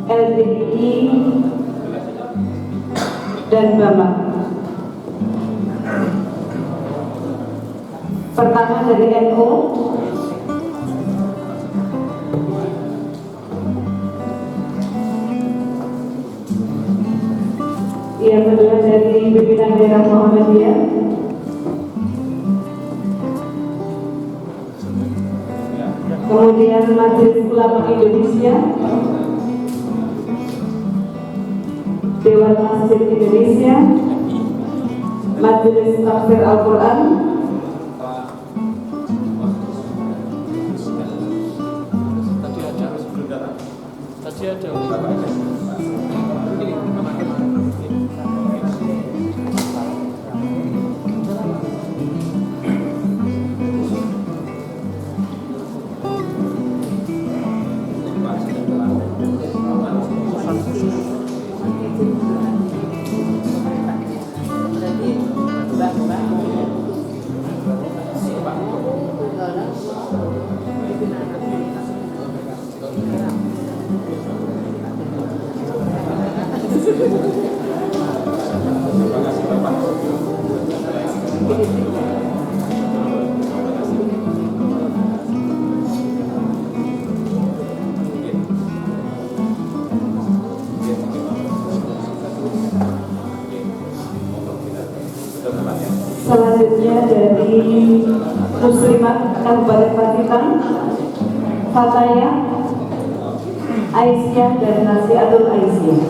LDI dan Bama. Pertama dari NU, yang kedua dari pimpinan daerah Muhammadiyah, kemudian Majelis Ulama Indonesia, Dewan Masjid Indonesia, Majelis Tafsir Al-Quran, selanjutnya dari Muslimat Kabupaten Pacitan, Fataya, Aisyah dan Nasiatul Aisyah.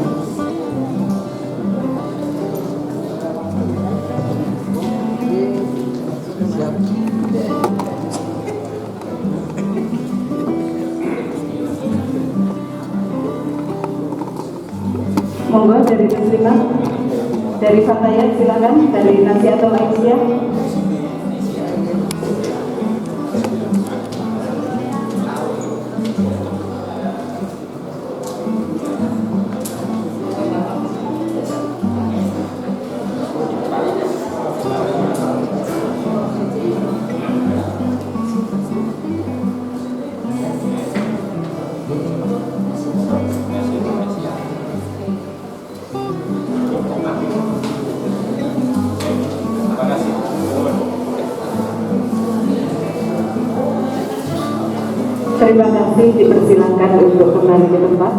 Monggo dari Muslimat, dari Fataya silakan, dari Nasiatul Aisyah. Terima kasih, dipersilakan untuk kembali ke tempat.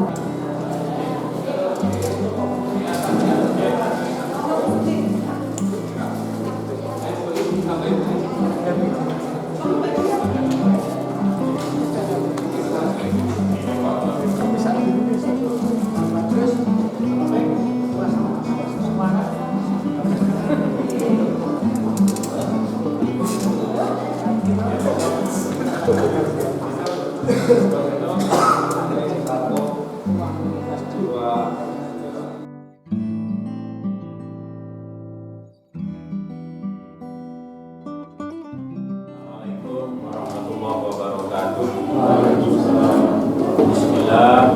Bismillah,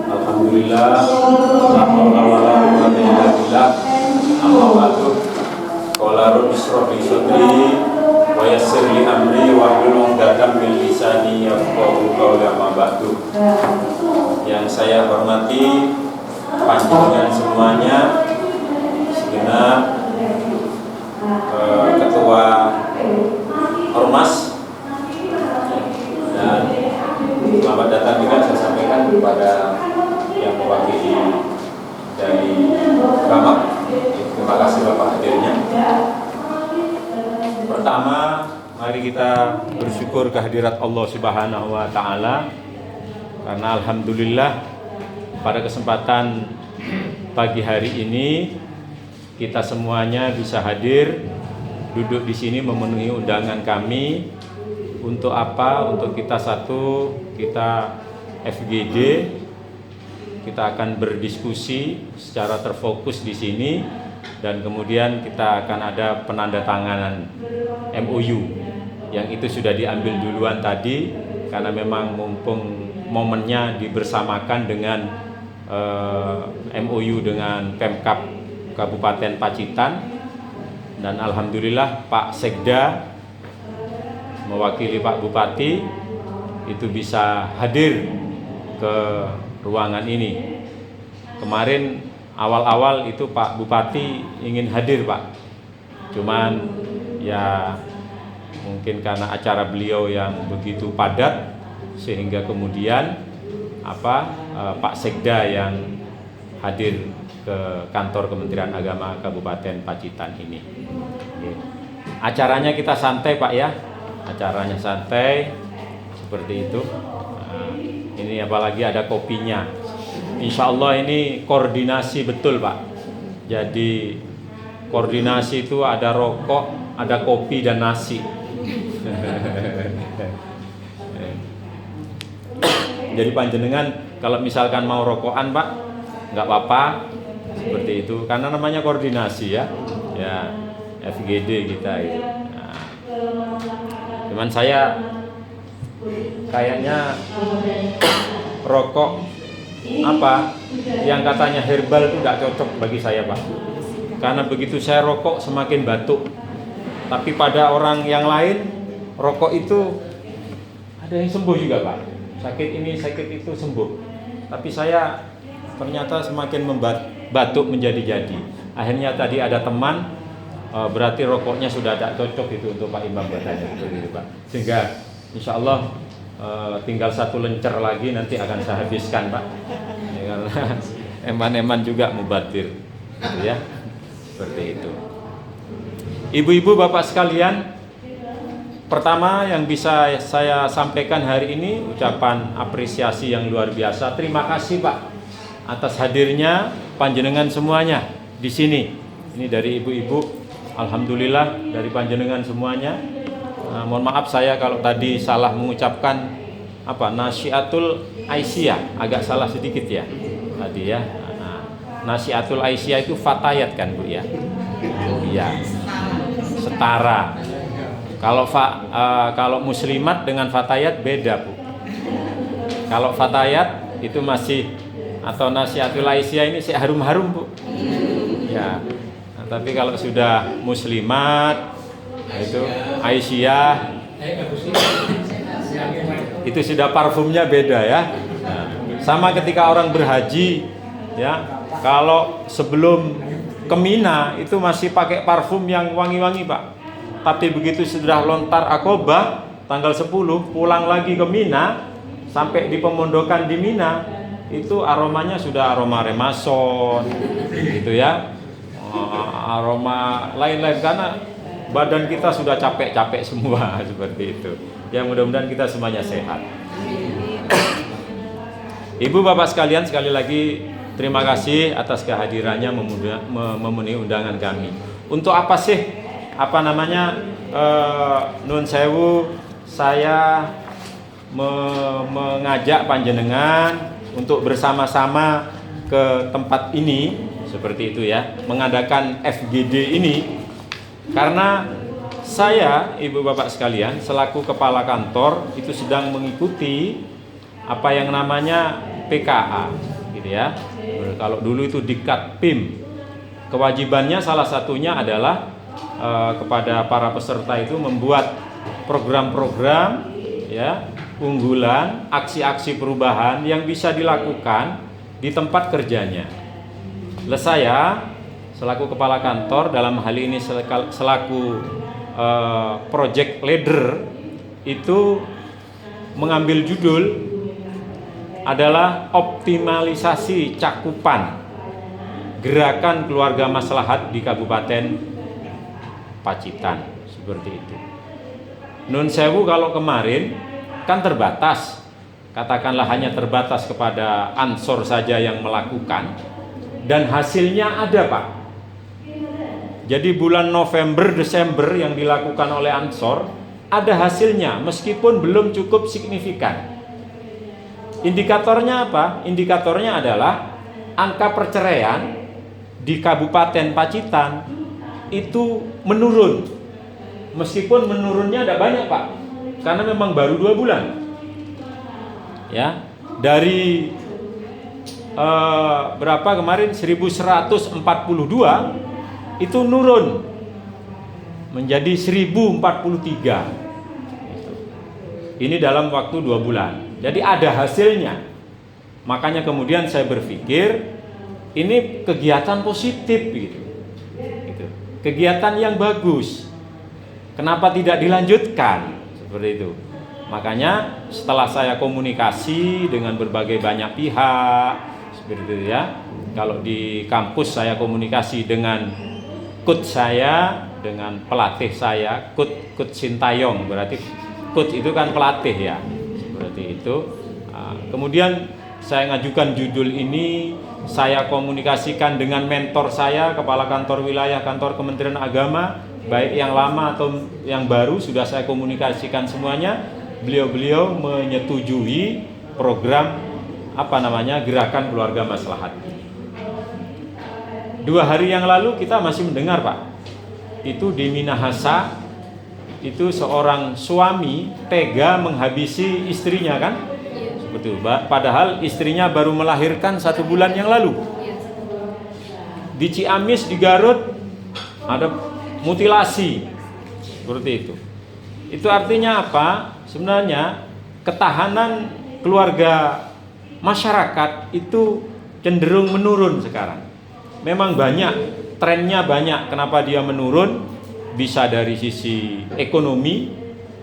alhamdulillah, la haula wala quwwata illa billah. Amma ba'du. Qala rabbi ishrah li sadri wa yassir li amri wahlul 'uqdatam min lisani yafqahu qawli. Amma ba'du. Yang saya hormati panjenengan semuanya, segenap Ketua Ormas, dan selamat datang juga saya sampaikan kepada yang mewakili dari Bapak. Terima kasih Bapak hadirnya. Pertama, mari kita bersyukur kehadirat Allah Subhanahu wa Ta'ala, karena alhamdulillah pada kesempatan pagi hari ini kita semuanya bisa hadir duduk di sini memenuhi undangan kami. Untuk apa? Untuk kita FGD, kita akan berdiskusi secara terfokus di sini, dan kemudian kita akan ada penandatanganan MOU yang itu sudah diambil duluan tadi, karena memang mumpung momennya dibersamakan dengan MOU dengan Pemkab Kabupaten Pacitan, dan alhamdulillah Pak Sekda mewakili Pak Bupati itu bisa hadir ke ruangan ini. Kemarin awal-awal itu Pak Bupati ingin hadir Pak, cuman ya mungkin karena acara beliau yang begitu padat sehingga kemudian Pak Sekda yang hadir ke kantor Kementerian Agama Kabupaten Pacitan ini. Acaranya kita santai Pak ya, acaranya santai seperti itu. Nah, ini apalagi ada kopinya. Insya Allah ini koordinasi betul Pak. Jadi koordinasi itu ada rokok, ada kopi dan nasi. Jadi panjenengan kalau misalkan mau rokokan Pak, nggak apa-apa seperti itu. Karena namanya koordinasi ya, ya FGD kita itu. Nah, cuman saya kayaknya rokok yang katanya herbal itu tidak cocok bagi saya Pak, karena begitu saya rokok semakin batuk. Tapi pada orang yang lain rokok itu ada yang sembuh juga Pak, sakit ini sakit itu sembuh. Tapi saya ternyata semakin batuk menjadi-jadi. Akhirnya tadi ada teman, berarti rokoknya sudah tidak cocok itu untuk Pak Imam katanya, Pak. Sehingga insya Allah tinggal satu lencer lagi nanti akan saya habiskan Pak, ya, karena eman-eman juga mubadir gitu ya, seperti itu. Ibu-ibu bapak sekalian, pertama yang bisa saya sampaikan hari ini ucapan apresiasi yang luar biasa. Terima kasih Pak atas hadirnya panjenengan semuanya di sini. Ini dari ibu-ibu, alhamdulillah dari panjenengan semuanya. Mohon maaf saya kalau tadi salah mengucapkan Nasiatul Aisyah, agak salah sedikit ya tadi ya. Nasiatul Aisyah itu fatayat kan Bu ya? Iya, setara. Kalau muslimat dengan fatayat beda Bu. Kalau fatayat itu masih, atau Nasiatul Aisyah ini sih harum-harum Bu. Ya. Tapi kalau sudah muslimat itu Aisyah itu sudah parfumnya beda ya. Sama ketika orang berhaji ya, kalau sebelum ke Mina itu masih pakai parfum yang wangi-wangi Pak. Tapi begitu sudah lontar Aqobah tanggal 10 pulang lagi ke Mina, sampai di pemondokan di Mina itu aromanya sudah aroma remason gitu ya, aroma lain-lain, karena badan kita sudah capek-capek semua seperti itu. Ya mudah-mudahan kita semuanya sehat. Ibu bapak sekalian, sekali lagi terima kasih atas kehadirannya memenuhi undangan kami. Untuk apa sih Nun Sewu saya mengajak panjenengan untuk bersama-sama ke tempat ini seperti itu ya, mengadakan FGD ini, karena saya, ibu bapak sekalian, selaku kepala kantor itu sedang mengikuti apa yang namanya PKA gitu ya. Kalau dulu itu Diklat PIM. Kewajibannya salah satunya adalah kepada para peserta itu membuat program-program ya, unggulan, aksi-aksi perubahan yang bisa dilakukan di tempat kerjanya. Saya selaku kepala kantor, dalam hal ini selaku project leader, itu mengambil judul adalah optimalisasi cakupan gerakan keluarga maslahat di Kabupaten Pacitan, seperti itu. Nun Sewu kalau kemarin kan terbatas, katakanlah hanya terbatas kepada Ansor saja yang melakukan, dan hasilnya ada Pak. Jadi bulan November, Desember yang dilakukan oleh Ansor ada hasilnya, meskipun belum cukup signifikan. Indikatornya apa? Indikatornya adalah angka perceraian di Kabupaten Pacitan itu menurun. Meskipun menurunnya ada banyak Pak, karena memang baru 2 bulan. Ya, dari berapa kemarin 1142 itu nurun menjadi 1043. Ini dalam waktu 2 bulan. Jadi ada hasilnya. Makanya kemudian saya berpikir ini kegiatan positif gitu. Kegiatan yang bagus. Kenapa tidak dilanjutkan? Seperti itu. Makanya setelah saya komunikasi dengan berbagai banyak pihak seperti itu ya. Kalau di kampus saya komunikasi dengan coach saya, dengan pelatih saya, coach Sintayong, berarti coach itu kan pelatih ya, seperti itu. Kemudian saya ngajukan judul ini, saya komunikasikan dengan mentor saya, kepala kantor wilayah kantor Kementerian Agama, baik yang lama atau yang baru sudah saya komunikasikan semuanya. Beliau-beliau menyetujui program Gerakan Keluarga Maslahat. 2 hari yang lalu kita masih mendengar Pak, itu di Minahasa itu seorang suami tega menghabisi istrinya kan, betul Pak, padahal istrinya baru melahirkan 1 bulan yang lalu. Di Ciamis, di Garut ada mutilasi seperti itu. Itu artinya apa? Sebenarnya ketahanan keluarga masyarakat itu cenderung menurun sekarang. Memang banyak, trennya banyak. Kenapa dia menurun? Bisa dari sisi ekonomi,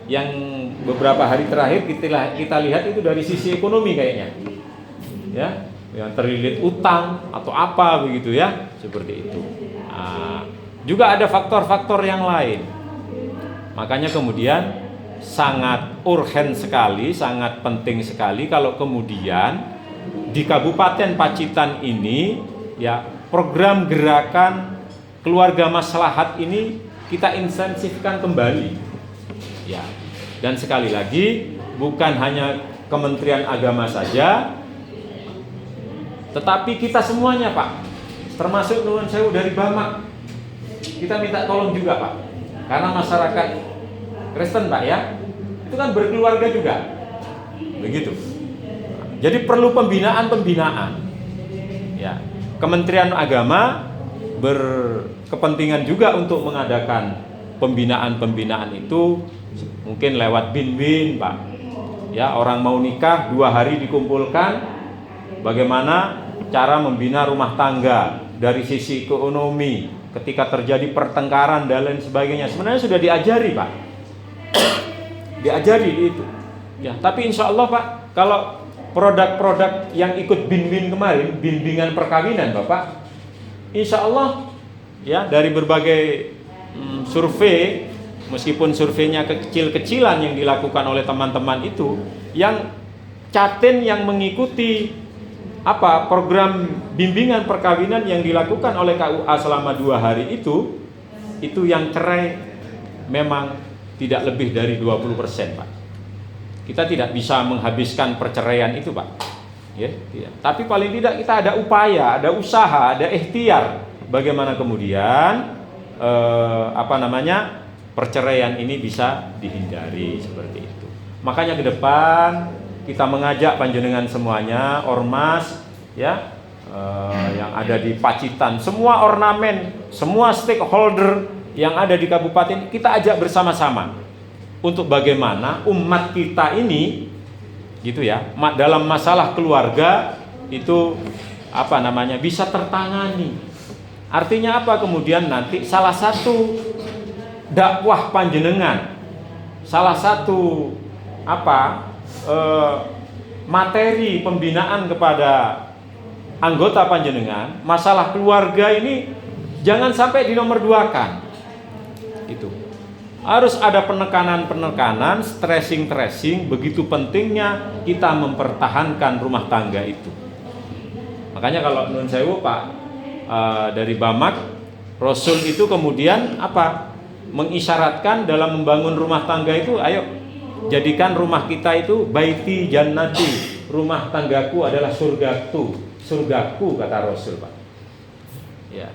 yang beberapa hari terakhir kita lihat itu dari sisi ekonomi kayaknya, ya, yang terlilit utang atau apa begitu ya, seperti itu. Juga ada faktor-faktor yang lain. Makanya kemudian sangat urgen sekali, sangat penting sekali kalau kemudian di Kabupaten Pacitan ini ya, program gerakan keluarga maslahat ini kita intensifkan kembali ya. Dan sekali lagi bukan hanya Kementerian Agama saja, tetapi kita semuanya Pak, termasuk Nuwun Sewu dari Bamak, kita minta tolong juga Pak, karena masyarakat Kristen Pak ya, itu kan berkeluarga juga begitu. Jadi perlu pembinaan ya. Kementerian Agama berkepentingan juga untuk mengadakan pembinaan itu, mungkin lewat bin-bin Pak ya, orang mau nikah 2 hari dikumpulkan bagaimana cara membina rumah tangga dari sisi ekonomi ketika terjadi pertengkaran dan lain sebagainya. Sebenarnya sudah diajari Pak, diajari itu ya. Tapi insya Allah Pak, kalau produk-produk yang ikut bin-bin kemarin, bimbingan perkawinan Bapak, insya Allah ya, dari berbagai survei, meskipun surveinya kecil-kecilan yang dilakukan oleh teman-teman itu, yang Catin yang mengikuti program bimbingan perkawinan yang dilakukan oleh KUA selama 2 hari itu yang cerai memang tidak lebih dari 20% Pak. Kita tidak bisa menghabiskan perceraian itu Pak ya, tidak. Tapi paling tidak kita ada upaya, ada usaha, ada ikhtiar bagaimana kemudian perceraian ini bisa dihindari seperti itu. Makanya ke depan kita mengajak panjenengan semuanya, ormas ya, yang ada di Pacitan, semua ornamen, semua stakeholder yang ada di kabupaten, kita ajak bersama-sama untuk bagaimana umat kita ini gitu ya, dalam masalah keluarga itu bisa tertangani. Artinya apa? Kemudian nanti salah satu dakwah panjenengan, salah satu materi pembinaan kepada anggota panjenengan, masalah keluarga ini jangan sampai dinomor-duakan. Itu harus ada penekanan, stressing, begitu pentingnya kita mempertahankan rumah tangga itu. Makanya kalau Nuwun Sewu Pak, dari Bamak, Rasul itu kemudian mengisyaratkan dalam membangun rumah tangga itu, ayo jadikan rumah kita itu baiti jannati, rumah tanggaku adalah surgaku kata Rasul Pak ya.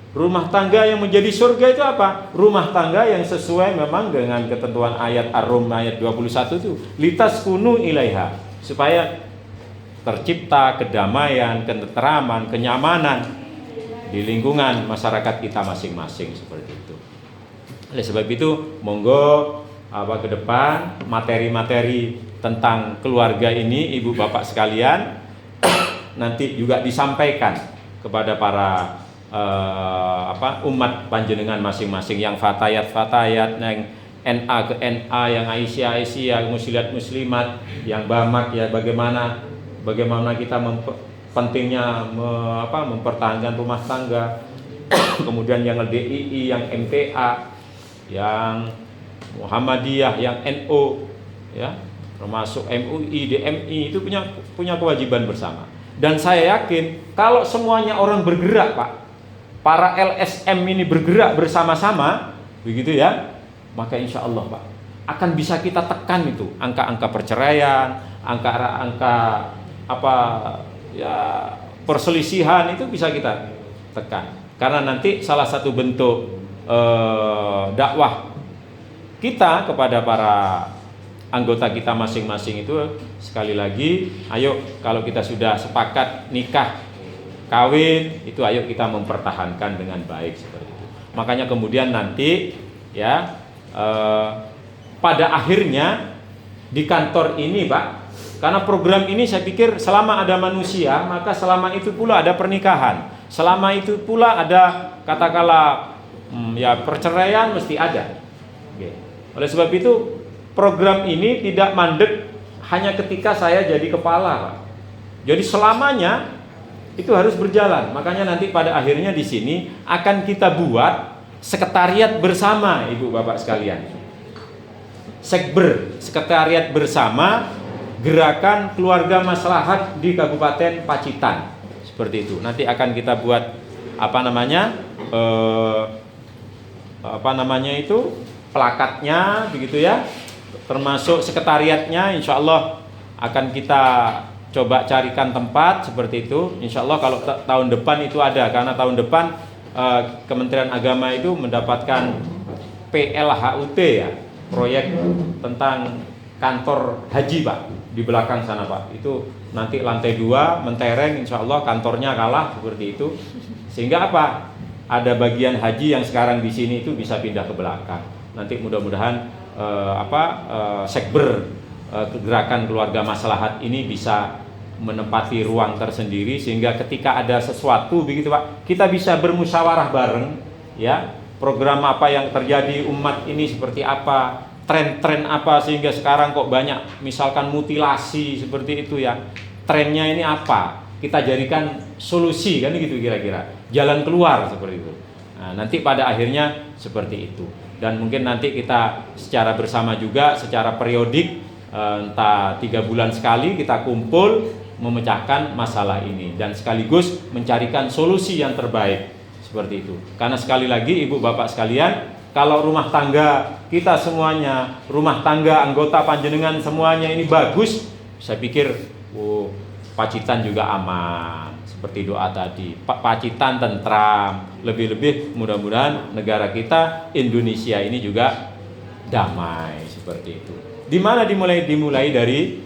Rumah tangga yang menjadi surga itu apa? Rumah tangga yang sesuai memang dengan ketentuan ayat Ar-Rum ayat 21 itu, litaskunu ilaiha, supaya tercipta kedamaian, ketenteraman, kenyamanan di lingkungan masyarakat kita masing-masing seperti itu. Oleh sebab itu, monggo ke depan materi-materi tentang keluarga ini Ibu Bapak sekalian nanti juga disampaikan kepada para umat panjenengan masing-masing, yang fatayat, yang NA ke NA, yang Aisyah, muslimat, yang Bamak ya, bagaimana kita pentingnya mempertahankan rumah tangga. Kemudian yang LDII, yang MTA, yang Muhammadiyah, yang NO ya, termasuk MUI, DMI, itu punya kewajiban bersama. Dan saya yakin kalau semuanya orang bergerak, Pak, para LSM ini bergerak bersama-sama, begitu ya, maka insya Allah, Pak, akan bisa kita tekan itu angka-angka perceraian, angka perselisihan itu bisa kita tekan. Karena nanti salah satu bentuk dakwah kita kepada para anggota kita masing-masing itu, sekali lagi, ayo kalau kita sudah sepakat nikah, kawin, itu ayo kita mempertahankan dengan baik seperti itu. Makanya kemudian nanti ya pada akhirnya di kantor ini, Pak, karena program ini saya pikir selama ada manusia, maka selama itu pula ada pernikahan, selama itu pula ada katakanlah ya perceraian mesti ada. Oke. Oleh sebab itu program ini tidak mandek hanya ketika saya jadi kepala, Pak. Jadi selamanya itu harus berjalan. Makanya nanti pada akhirnya di sini akan kita buat sekretariat bersama, Ibu Bapak sekalian. Sekber, sekretariat bersama Gerakan Keluarga Maslahat di Kabupaten Pacitan. Seperti itu. Nanti akan kita buat plakatnya begitu ya. Termasuk sekretariatnya, insya Allah akan kita coba carikan tempat seperti itu. Insya Allah kalau tahun depan itu ada, karena tahun depan Kementerian Agama itu mendapatkan PLHUT ya, proyek tentang kantor haji, Pak, di belakang sana, Pak. Itu nanti lantai 2 mentereng, insya Allah kantornya kalah seperti itu. Sehingga apa? Ada bagian haji yang sekarang di sini itu bisa pindah ke belakang. Nanti mudah-mudahan sekber Gerakan Keluarga Maslahat ini bisa menempati ruang tersendiri, sehingga ketika ada sesuatu begitu, Pak, kita bisa bermusyawarah bareng ya, program apa yang terjadi umat ini seperti apa, tren-tren apa sehingga sekarang kok banyak misalkan mutilasi seperti itu ya, trennya ini apa, kita jadikan solusi kan gitu, kira-kira jalan keluar seperti itu. Nah, nanti pada akhirnya seperti itu. Dan mungkin nanti kita secara bersama juga, secara periodik, entah 3 bulan sekali kita kumpul memecahkan masalah ini dan sekaligus mencarikan solusi yang terbaik seperti itu. Karena sekali lagi Ibu Bapak sekalian, kalau rumah tangga kita semuanya, rumah tangga anggota panjenengan semuanya ini bagus, saya pikir Pacitan juga aman. Seperti doa tadi, Pacitan tentram, lebih-lebih mudah-mudahan negara kita Indonesia ini juga damai seperti itu. Di mana dimulai dari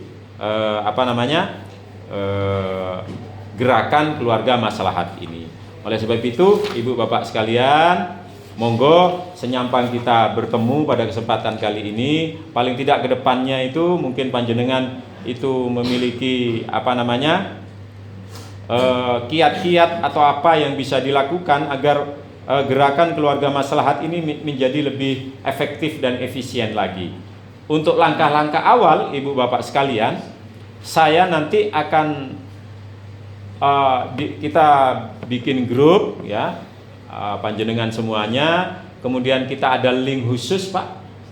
Gerakan Keluarga Maslahat ini. Oleh sebab itu, Ibu Bapak sekalian, monggo senyampang kita bertemu pada kesempatan kali ini, paling tidak ke depannya itu mungkin panjenengan itu memiliki kiat-kiat atau apa yang bisa dilakukan agar Gerakan Keluarga Maslahat ini menjadi lebih efektif dan efisien lagi. Untuk langkah-langkah awal, Ibu Bapak sekalian, saya nanti akan kita bikin grup ya, panjenengan semuanya, kemudian kita ada link khusus, Pak,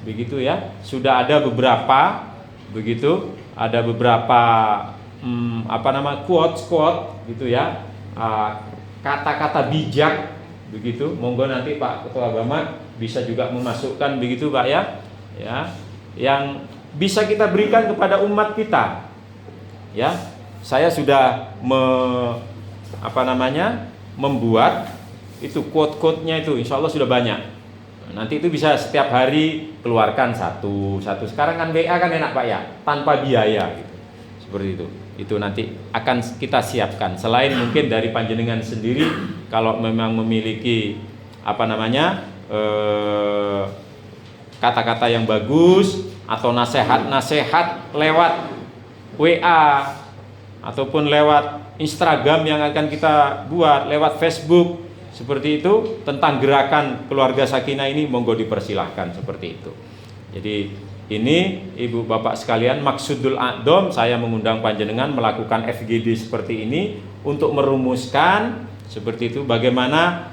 begitu ya. Sudah ada beberapa begitu, ada beberapa quote gitu ya, kata-kata bijak begitu. Monggo nanti Pak Ketua Agama bisa juga memasukkan begitu, Pak ya, yang bisa kita berikan kepada umat kita ya. Saya sudah membuat itu quote-quote-nya itu, insya Allah sudah banyak. Nanti itu bisa setiap hari keluarkan satu. Sekarang kan WA kan enak, Pak ya, tanpa biaya gitu. Seperti itu nanti akan kita siapkan. Selain mungkin dari panjenengan sendiri, kalau memang memiliki kata-kata yang bagus atau nasihat lewat WA ataupun lewat Instagram yang akan kita buat, lewat Facebook seperti itu tentang gerakan keluarga sakinah ini, monggo dipersilahkan seperti itu. Jadi ini ibu bapak sekalian, maksudul a'dham saya mengundang panjenengan melakukan FGD seperti ini untuk merumuskan seperti itu bagaimana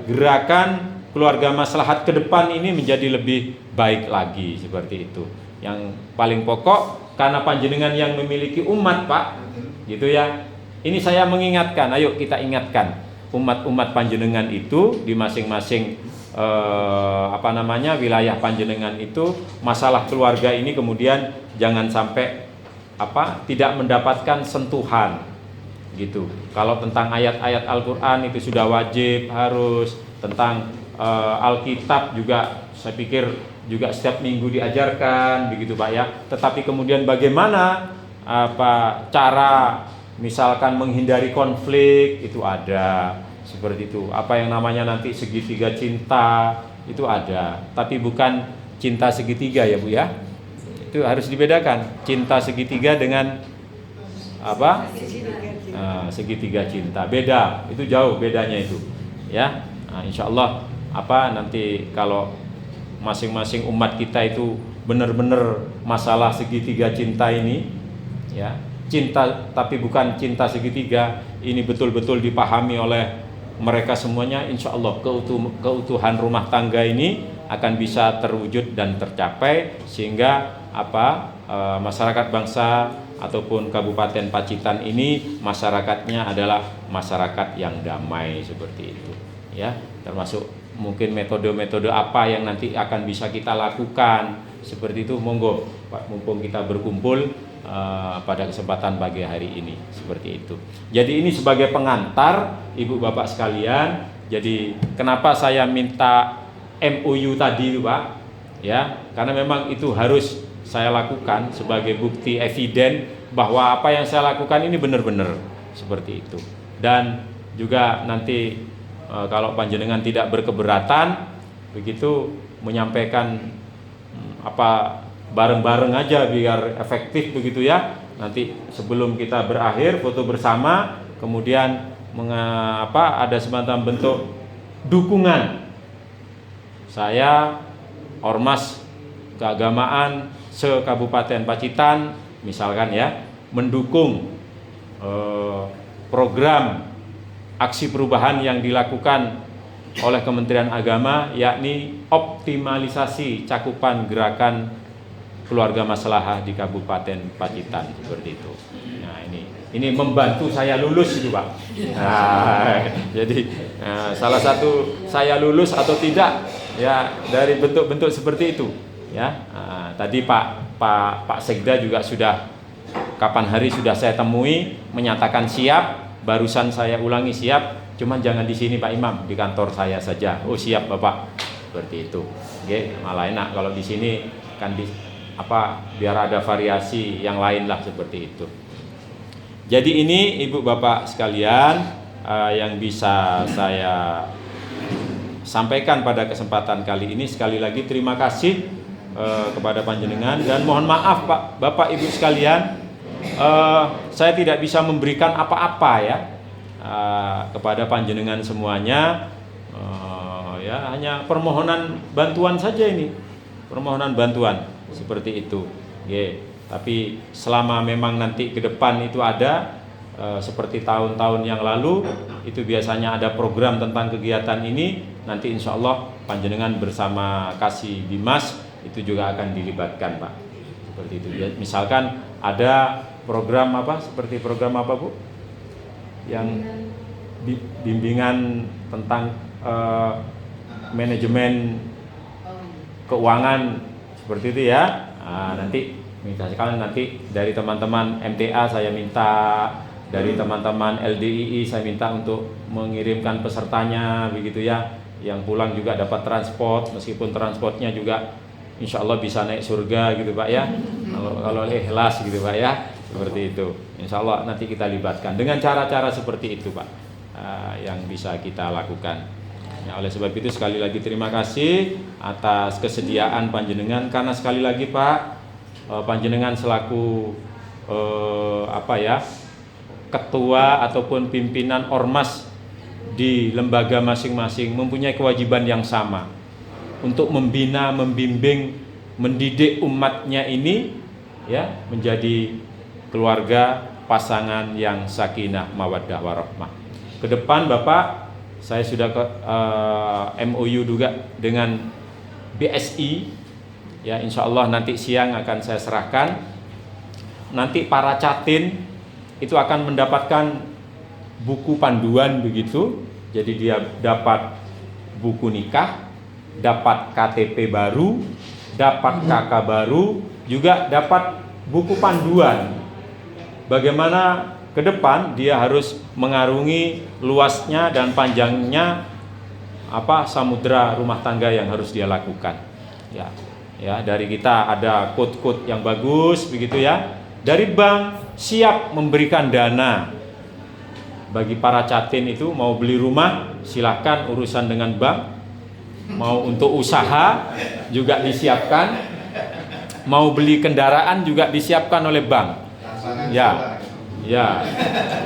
gerakan keluarga maslahat ke depan ini menjadi lebih baik lagi seperti itu. Yang paling pokok karena panjenengan yang memiliki umat Pak, gitu ya. Ini saya mengingatkan, ayo kita ingatkan umat-umat panjenengan itu di masing-masing wilayah panjenengan itu, masalah keluarga ini kemudian jangan sampai tidak mendapatkan sentuhan gitu. Kalau tentang ayat-ayat Al-Qur'an itu sudah wajib harus, tentang Alkitab juga saya pikir juga setiap minggu diajarkan begitu Pak ya. Tetapi kemudian bagaimana cara misalkan menghindari konflik itu ada seperti itu. Apa yang namanya nanti segitiga cinta itu ada, tapi bukan cinta segitiga ya Bu ya. Itu harus dibedakan. Cinta segitiga dengan segitiga cinta. Beda, itu jauh bedanya itu. Ya. Nah, insya Allah nanti kalau masing-masing umat kita itu benar-benar masalah segitiga cinta ini ya, cinta tapi bukan cinta segitiga, ini betul-betul dipahami oleh mereka semuanya, insya Allah keutuhan rumah tangga ini akan bisa terwujud dan tercapai, sehingga masyarakat bangsa ataupun Kabupaten Pacitan ini masyarakatnya adalah masyarakat yang damai seperti itu ya. Termasuk mungkin metode-metode apa yang nanti akan bisa kita lakukan seperti itu, monggo Pak, mumpung kita berkumpul pada kesempatan pagi hari ini seperti itu. Jadi ini sebagai pengantar ibu bapak sekalian. Jadi kenapa saya minta MOU tadi Pak ya, karena memang itu harus saya lakukan sebagai bukti eviden bahwa apa yang saya lakukan ini benar-benar seperti itu. Dan juga nanti kalau panjenengan tidak berkeberatan begitu menyampaikan bareng-bareng aja biar efektif begitu ya. Nanti sebelum kita berakhir foto bersama, kemudian ada semacam bentuk dukungan saya Ormas Keagamaan se-Kabupaten Pacitan misalkan ya, mendukung program aksi perubahan yang dilakukan oleh Kementerian Agama, yakni optimalisasi cakupan gerakan keluarga maslahah di Kabupaten Pacitan seperti itu. Nah ini membantu saya lulus itu Pak. Nah, jadi salah satu saya lulus atau tidak ya dari bentuk-bentuk seperti itu ya. Tadi Pak Sekda juga sudah kapan hari sudah saya temui menyatakan siap, barusan saya ulangi siap. Cuman jangan di sini Pak Imam, di kantor saya saja. Oh siap Bapak, seperti itu. Oke, malah enak kalau di sini kan biar ada variasi yang lain lah seperti itu. Jadi ini ibu bapak sekalian yang bisa saya sampaikan pada kesempatan kali ini. Sekali lagi terima kasih kepada panjenengan dan mohon maaf Pak, Bapak Ibu sekalian, saya tidak bisa memberikan apa-apa ya kepada panjenengan semuanya, ya hanya permohonan bantuan saja ini, permohonan bantuan seperti itu. Tapi selama memang nanti ke depan itu ada seperti tahun-tahun yang lalu itu biasanya ada program tentang kegiatan ini, nanti insya Allah panjenengan bersama Kasih Dimas itu juga akan dilibatkan Pak, seperti itu. Misalkan ada program seperti program apa Bu? Yang bimbingan tentang manajemen keuangan seperti itu ya. Nanti misalkan nanti dari teman-teman MTA saya minta, dari teman-teman LDII saya minta untuk mengirimkan pesertanya begitu ya, yang pulang juga dapat transport, meskipun transportnya juga insya Allah bisa naik surga gitu Pak ya, kalau ikhlas gitu Pak ya, seperti itu. Insya Allah nanti kita libatkan dengan cara-cara seperti itu Pak, yang bisa kita lakukan. Ya, oleh sebab itu sekali lagi terima kasih atas kesediaan panjenengan, karena sekali lagi Pak, panjenengan selaku ketua ataupun pimpinan ormas di lembaga masing-masing mempunyai kewajiban yang sama untuk membina, membimbing, mendidik umatnya ini ya menjadi keluarga pasangan yang sakinah mawaddah warahmah. Ke depan Bapak, saya sudah ke MOU juga dengan BSI ya, insya Allah nanti siang akan saya serahkan. Nanti para catin itu akan mendapatkan buku panduan begitu. Jadi dia dapat buku nikah, dapat KTP baru, dapat KK baru, juga dapat buku panduan bagaimana ke depan dia harus mengarungi luasnya dan panjangnya samudra rumah tangga yang harus dia lakukan. Ya, dari kita ada quote-quote yang bagus begitu ya. Dari bank siap memberikan dana bagi para catin itu, mau beli rumah silahkan urusan dengan bank, mau untuk usaha juga disiapkan, mau beli kendaraan juga disiapkan oleh bank. Ya,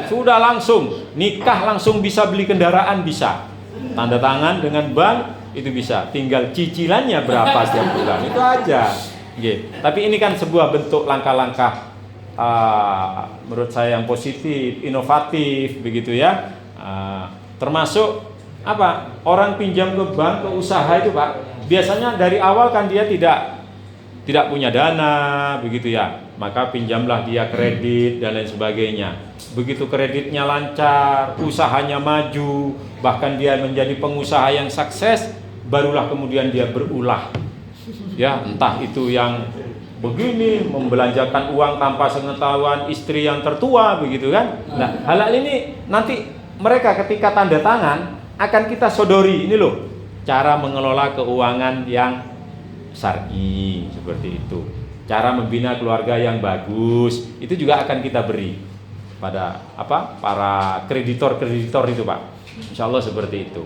sudah langsung nikah langsung bisa, beli kendaraan bisa, tanda tangan dengan bank itu bisa, tinggal cicilannya berapa setiap bulan itu aja. Tapi ini kan sebuah bentuk langkah-langkah menurut saya yang positif, inovatif begitu ya. Termasuk orang pinjam ke bank, ke usaha itu Pak, biasanya dari awal kan dia tidak punya dana begitu ya, maka pinjamlah dia kredit dan lain sebagainya. Begitu kreditnya lancar, usahanya maju, bahkan dia menjadi pengusaha yang sukses, barulah kemudian dia berulah ya, entah itu yang begini membelanjakan uang tanpa sepengetahuan istri yang tertua begitu kan. Nah, hal ini nanti mereka ketika tanda tangan akan kita sodori, ini loh cara mengelola keuangan yang syar'i seperti itu, cara membina keluarga yang bagus, itu juga akan kita beri pada para kreditor-kreditor itu Pak. Insya Allah seperti itu.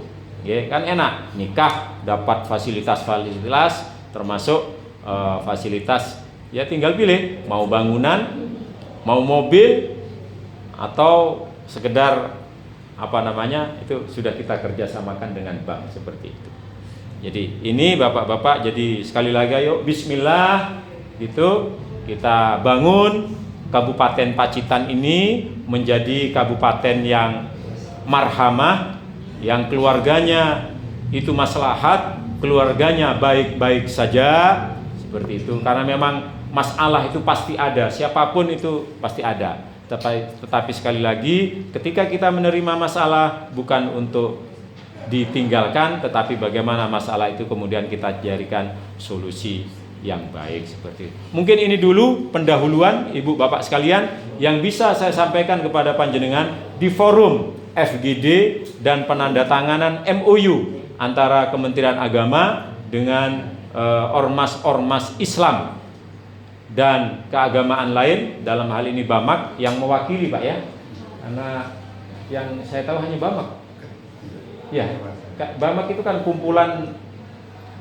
Kan enak, nikah dapat fasilitas-fasilitas termasuk fasilitas ya, tinggal pilih mau bangunan, mau mobil, atau sekedar itu sudah kita kerjasamakan dengan bank seperti itu. Jadi ini bapak-bapak, jadi sekali lagi yuk bismillah gitu, kita bangun Kabupaten Pacitan ini menjadi kabupaten yang marhamah, yang keluarganya itu maslahat, keluarganya baik-baik saja seperti itu. Karena memang masalah itu pasti ada, siapapun itu pasti ada. Tetapi sekali lagi, ketika kita menerima masalah bukan untuk ditinggalkan, tetapi bagaimana masalah itu kemudian kita jadikan solusi yang baik seperti itu. Mungkin ini dulu pendahuluan Ibu Bapak sekalian yang bisa saya sampaikan kepada panjenengan di forum FGD dan penandatanganan MOU antara Kementerian Agama dengan ormas-ormas Islam dan keagamaan lain, dalam hal ini BAMAK yang mewakili Pak ya, karena yang saya tahu hanya BAMAK ya. BAMAK itu kan kumpulan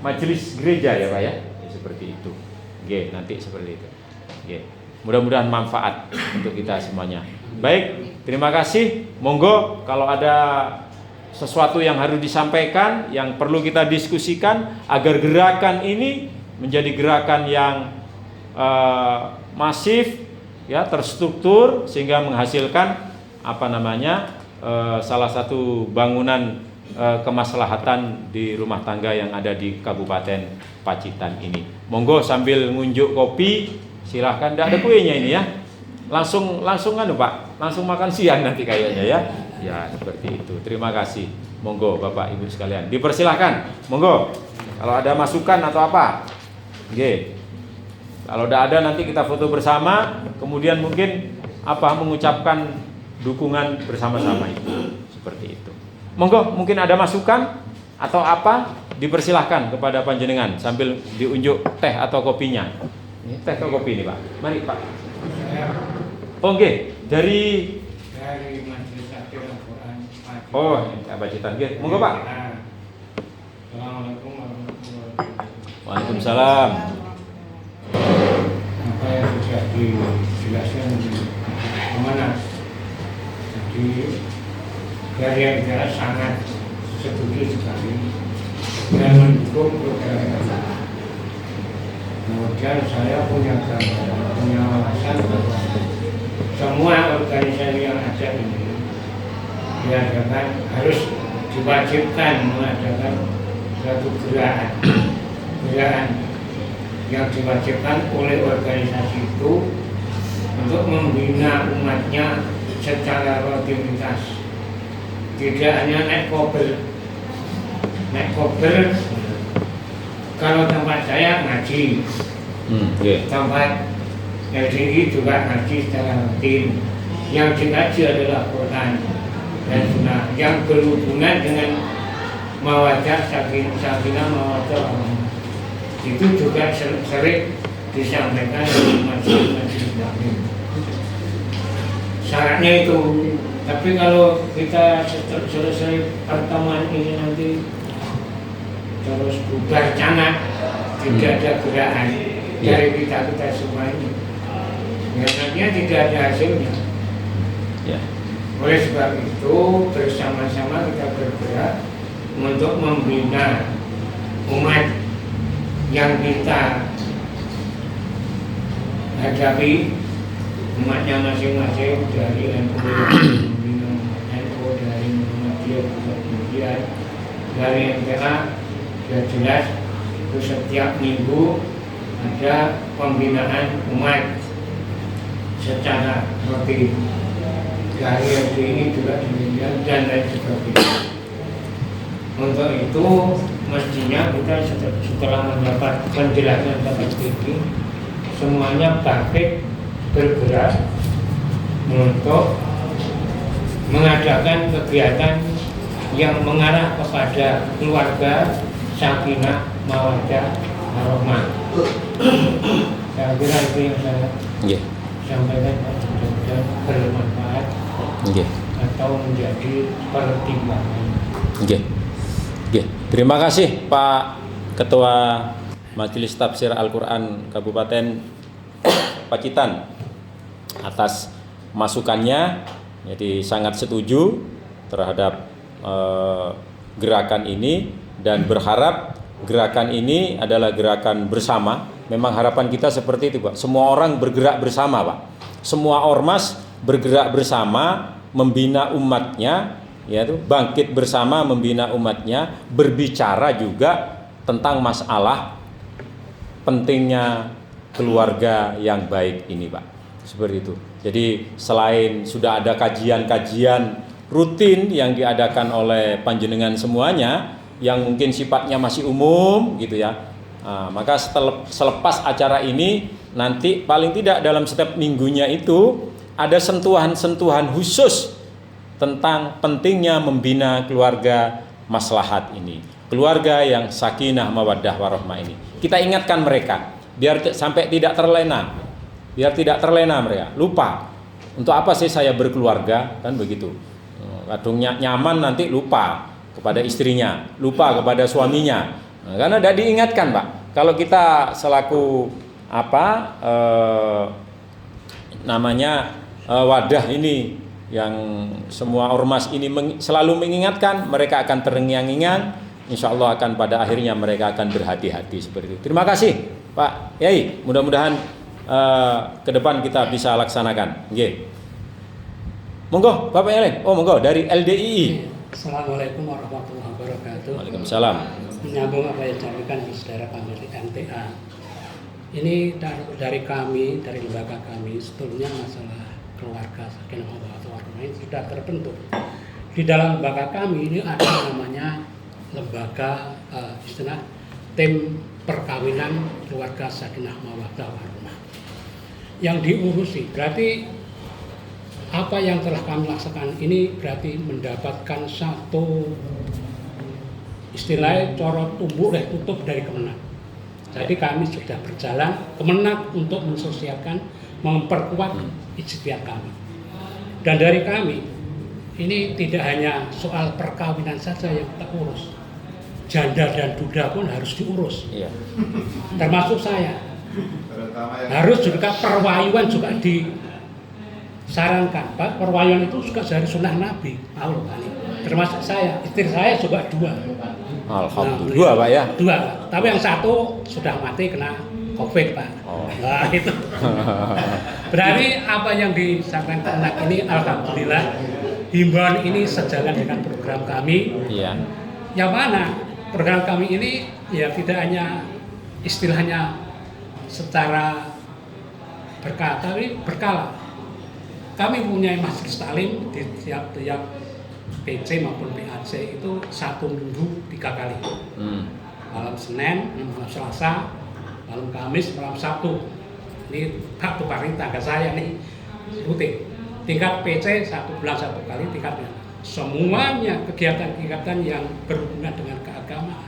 majelis gereja ya Pak ya, seperti itu. Nanti seperti itu. Mudah-mudahan manfaat untuk kita semuanya. Baik, terima kasih. Monggo kalau ada sesuatu yang harus disampaikan, yang perlu kita diskusikan agar gerakan ini menjadi gerakan yang masif ya, terstruktur, sehingga menghasilkan salah satu bangunan kemaslahatan di rumah tangga yang ada di Kabupaten Pacitan ini. Monggo sambil ngunjuk kopi, silahkan. Tidak ada kuenya ini ya, langsung Pak, langsung makan siang nanti kayaknya ya. Ya seperti itu. Terima kasih. Monggo Bapak Ibu sekalian, dipersilahkan. Monggo. Kalau ada masukan atau apa, kalau udah ada nanti kita foto bersama, kemudian mungkin mengucapkan dukungan bersama-sama itu. Seperti itu. Monggo, mungkin ada masukan atau apa, dipersilahkan kepada panjenengan sambil diunjuk teh atau kopinya. Ini teh atau kopi ini Pak. Mari Pak. Dari Majelis Taklim Al-Quran Pacitan. Pacitan. Monggo Pak. Assalamualaikum warahmatullahi wabarakatuh. Waalaikumsalam. Apa yang sudah dijelaskan di Monas dari MTA sangat setuju sekali dan mendukung program ini. Kemudian saya punya wawasan bahwa semua organisasi yang ada ini diadakan harus diwajibkan mengadakan suatu gerakan yang diwajibkan oleh organisasi itu untuk membina umatnya secara rutinitas, tidak hanya naik kober. Kalau tempat saya ngaji, tempat LDI juga ngaji secara rutin. Yang dikaji adalah Quran dan Sunnah yang berhubungan dengan mawaddah sakinah mawaddah warahmah. Itu juga sering disampaikan di majelis taklim. Syaratnya itu. Tapi kalau kita selesai pertemuan ini nanti terus bubar cangat, tidak ada gerakan dari kita semua ini, nantinya tidak ada hasilnya. Oleh sebab itu bersama-sama kita bergerak untuk membina umat yang kita hadapi, umatnya masing-masing, dari NU, dari Muhammadiyah, kemudian dari MTA. Sudah jelas itu setiap minggu ada pembinaan umat secara rutin. Dari ini juga demikian dan lain sebagainya. Untuk itu mestinya kita setelah mendapat penjelasan seperti ini, semuanya bangkit bergerak untuk mengadakan kegiatan yang mengarah kepada keluarga sakinah mawaddah warahmah. Saya kira itu yang saya sampaikan, mudah-mudahan bermanfaat atau menjadi pertimbangan. Terima kasih Pak Ketua Majelis Tafsir Al-Quran Kabupaten Pacitan atas masukannya. Jadi sangat setuju terhadap gerakan ini dan berharap gerakan ini adalah gerakan bersama. Memang harapan kita seperti itu, Pak. Semua orang bergerak bersama, Pak. Semua ormas bergerak bersama membina umatnya, yaitu bangkit bersama membina umatnya, berbicara juga tentang masalah pentingnya keluarga yang baik ini, Pak. Seperti itu. Jadi selain sudah ada kajian-kajian rutin yang diadakan oleh panjenengan semuanya yang mungkin sifatnya masih umum gitu ya, maka selepas acara ini nanti paling tidak dalam setiap minggunya itu ada sentuhan-sentuhan khusus tentang pentingnya membina keluarga maslahat ini, keluarga yang sakinah mawaddah warahmah ini. Kita ingatkan mereka biar sampai tidak terlena, mereka lupa untuk apa sih saya berkeluarga, kan begitu. Kadungnya nyaman nanti lupa kepada istrinya, lupa kepada suaminya. Karena tidak diingatkan, Pak. Kalau kita selaku wadah ini yang semua ormas ini selalu mengingatkan, mereka akan terngiang-ngiang. Insya Allah akan pada akhirnya mereka akan berhati-hati seperti itu. Terima kasih, Pak Yai. Mudah-mudahan ke depan kita bisa laksanakan. Monggo, Bapak Yai. Oh, monggo dari LDII. Assalamualaikum warahmatullahi wabarakatuh. Waalaikumsalam. Menyambung apa yang disampaikan saudara kami di MTA. Ini dari kami, dari lembaga kami, sebetulnya masalah keluarga sakinah mawaddah warahmah ini sudah terbentuk. Di dalam lembaga kami ini ada namanya lembaga istilah tim perkawinan keluarga sakinah mawaddah warahmah yang diurusi. Berarti apa yang telah kami laksanakan ini berarti mendapatkan satu istilah corot tumbuh tutup dari Kemenak. Jadi kami sudah berjalan Kemenak untuk mensosialkan, memperkuat ikhtiar kami. Dan dari kami ini tidak hanya soal perkawinan saja yang kita urus, janda dan duda pun harus diurus. Termasuk saya. Harus juga perwayuan juga sarankan Pak, perwayaan itu juga dari sunnah Nabi. Allah kali. Termasuk saya, istri saya juga 2. Alhamdulillah Pak ya. 2, tapi yang satu sudah mati kena COVID Pak. Oh. Nah itu. Berarti apa yang disampaikan anak ini, alhamdulillah himbauan ini sejalan dengan program kami. Iya. Yang mana program kami ini ya tidak hanya istilahnya secara berkata, tapi berkala. Kami punya majelis taklim di tiap-tiap PC maupun PAC itu 1 minggu 3 kali. Malam Senin, malam Selasa, malam Kamis, malam Sabtu. Ini Pak Bupati tangga saya nih rutin. Tingkat PC 1 bulan 1 kali tingkatnya. Semuanya kegiatan-kegiatan yang berhubungan dengan keagamaan,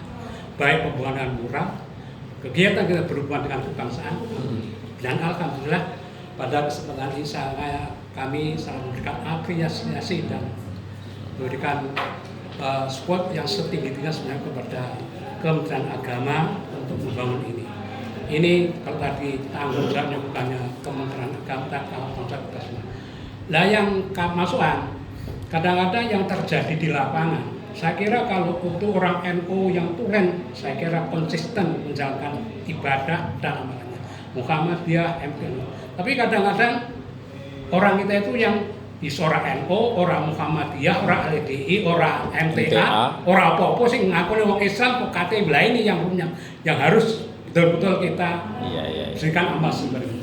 baik pembangunan murah, kegiatan kita berhubungan dengan kebangsaan. Dan alhamdulillah pada kesempatan ini kami sangat memberikan apresiasi dan memberikan support yang setinggi-tingginya sebenarnya kepada Kementerian Agama untuk membangun ini. Ini kalau tadi tanggung jawabnya bukannya Kementerian Agama, tapi tanggung jawab kita semua. Nah yang masukan kadang-kadang yang terjadi di lapangan, saya kira kalau untuk orang NU yang tulen, saya kira konsisten menjalankan ibadah dan amalnya. Muhammadiyah, MPN. Tapi kadang-kadang orang kita itu yang orang NU, orang Muhammadiyah, orang LDI, orang MTA, orang apa-apa sih ngaku wong Islam kok kate belah ini yang harus betul-betul kita berikan amal sebenarnya.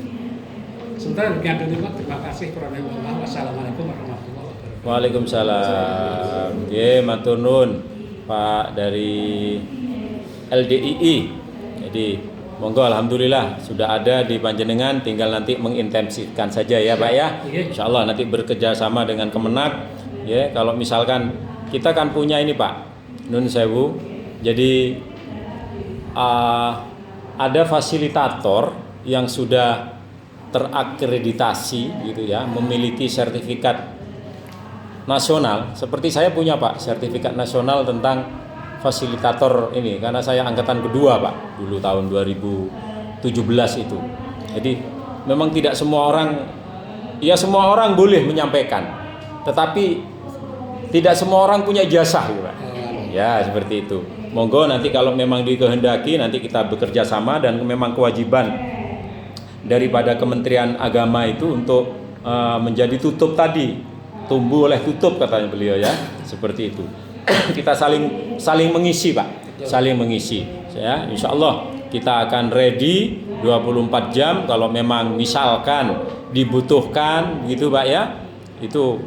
Sementara demikian dulu, terima kasih. Wassalamualaikum warahmatullahi wabarakatuh. Waalaikumsalam. Ya, matur nuwun Pak dari LDII. Jadi monggo alhamdulillah sudah ada di panjenengan, tinggal nanti mengintensifkan saja ya Pak ya. Insyaallah nanti bekerja sama dengan Kemenak ya. Kalau misalkan kita kan punya ini Pak, Nun Sewu. Jadi ada fasilitator yang sudah terakreditasi gitu ya, memiliki sertifikat nasional. Seperti saya punya Pak, sertifikat nasional tentang fasilitator ini, karena saya angkatan kedua Pak, dulu tahun 2017 itu. Jadi memang tidak semua orang, ya semua orang boleh menyampaikan, tetapi tidak semua orang punya ijazah gitu Pak. Ya seperti itu. Monggo nanti kalau memang dikehendaki nanti kita bekerja sama, dan memang kewajiban daripada Kementerian Agama itu untuk menjadi tutup tadi, tumbuh oleh tutup katanya beliau ya, seperti itu. Kita saling mengisi Pak, saling mengisi ya. Insya Allah kita akan ready 24 jam kalau memang misalkan dibutuhkan gitu Pak ya. Itu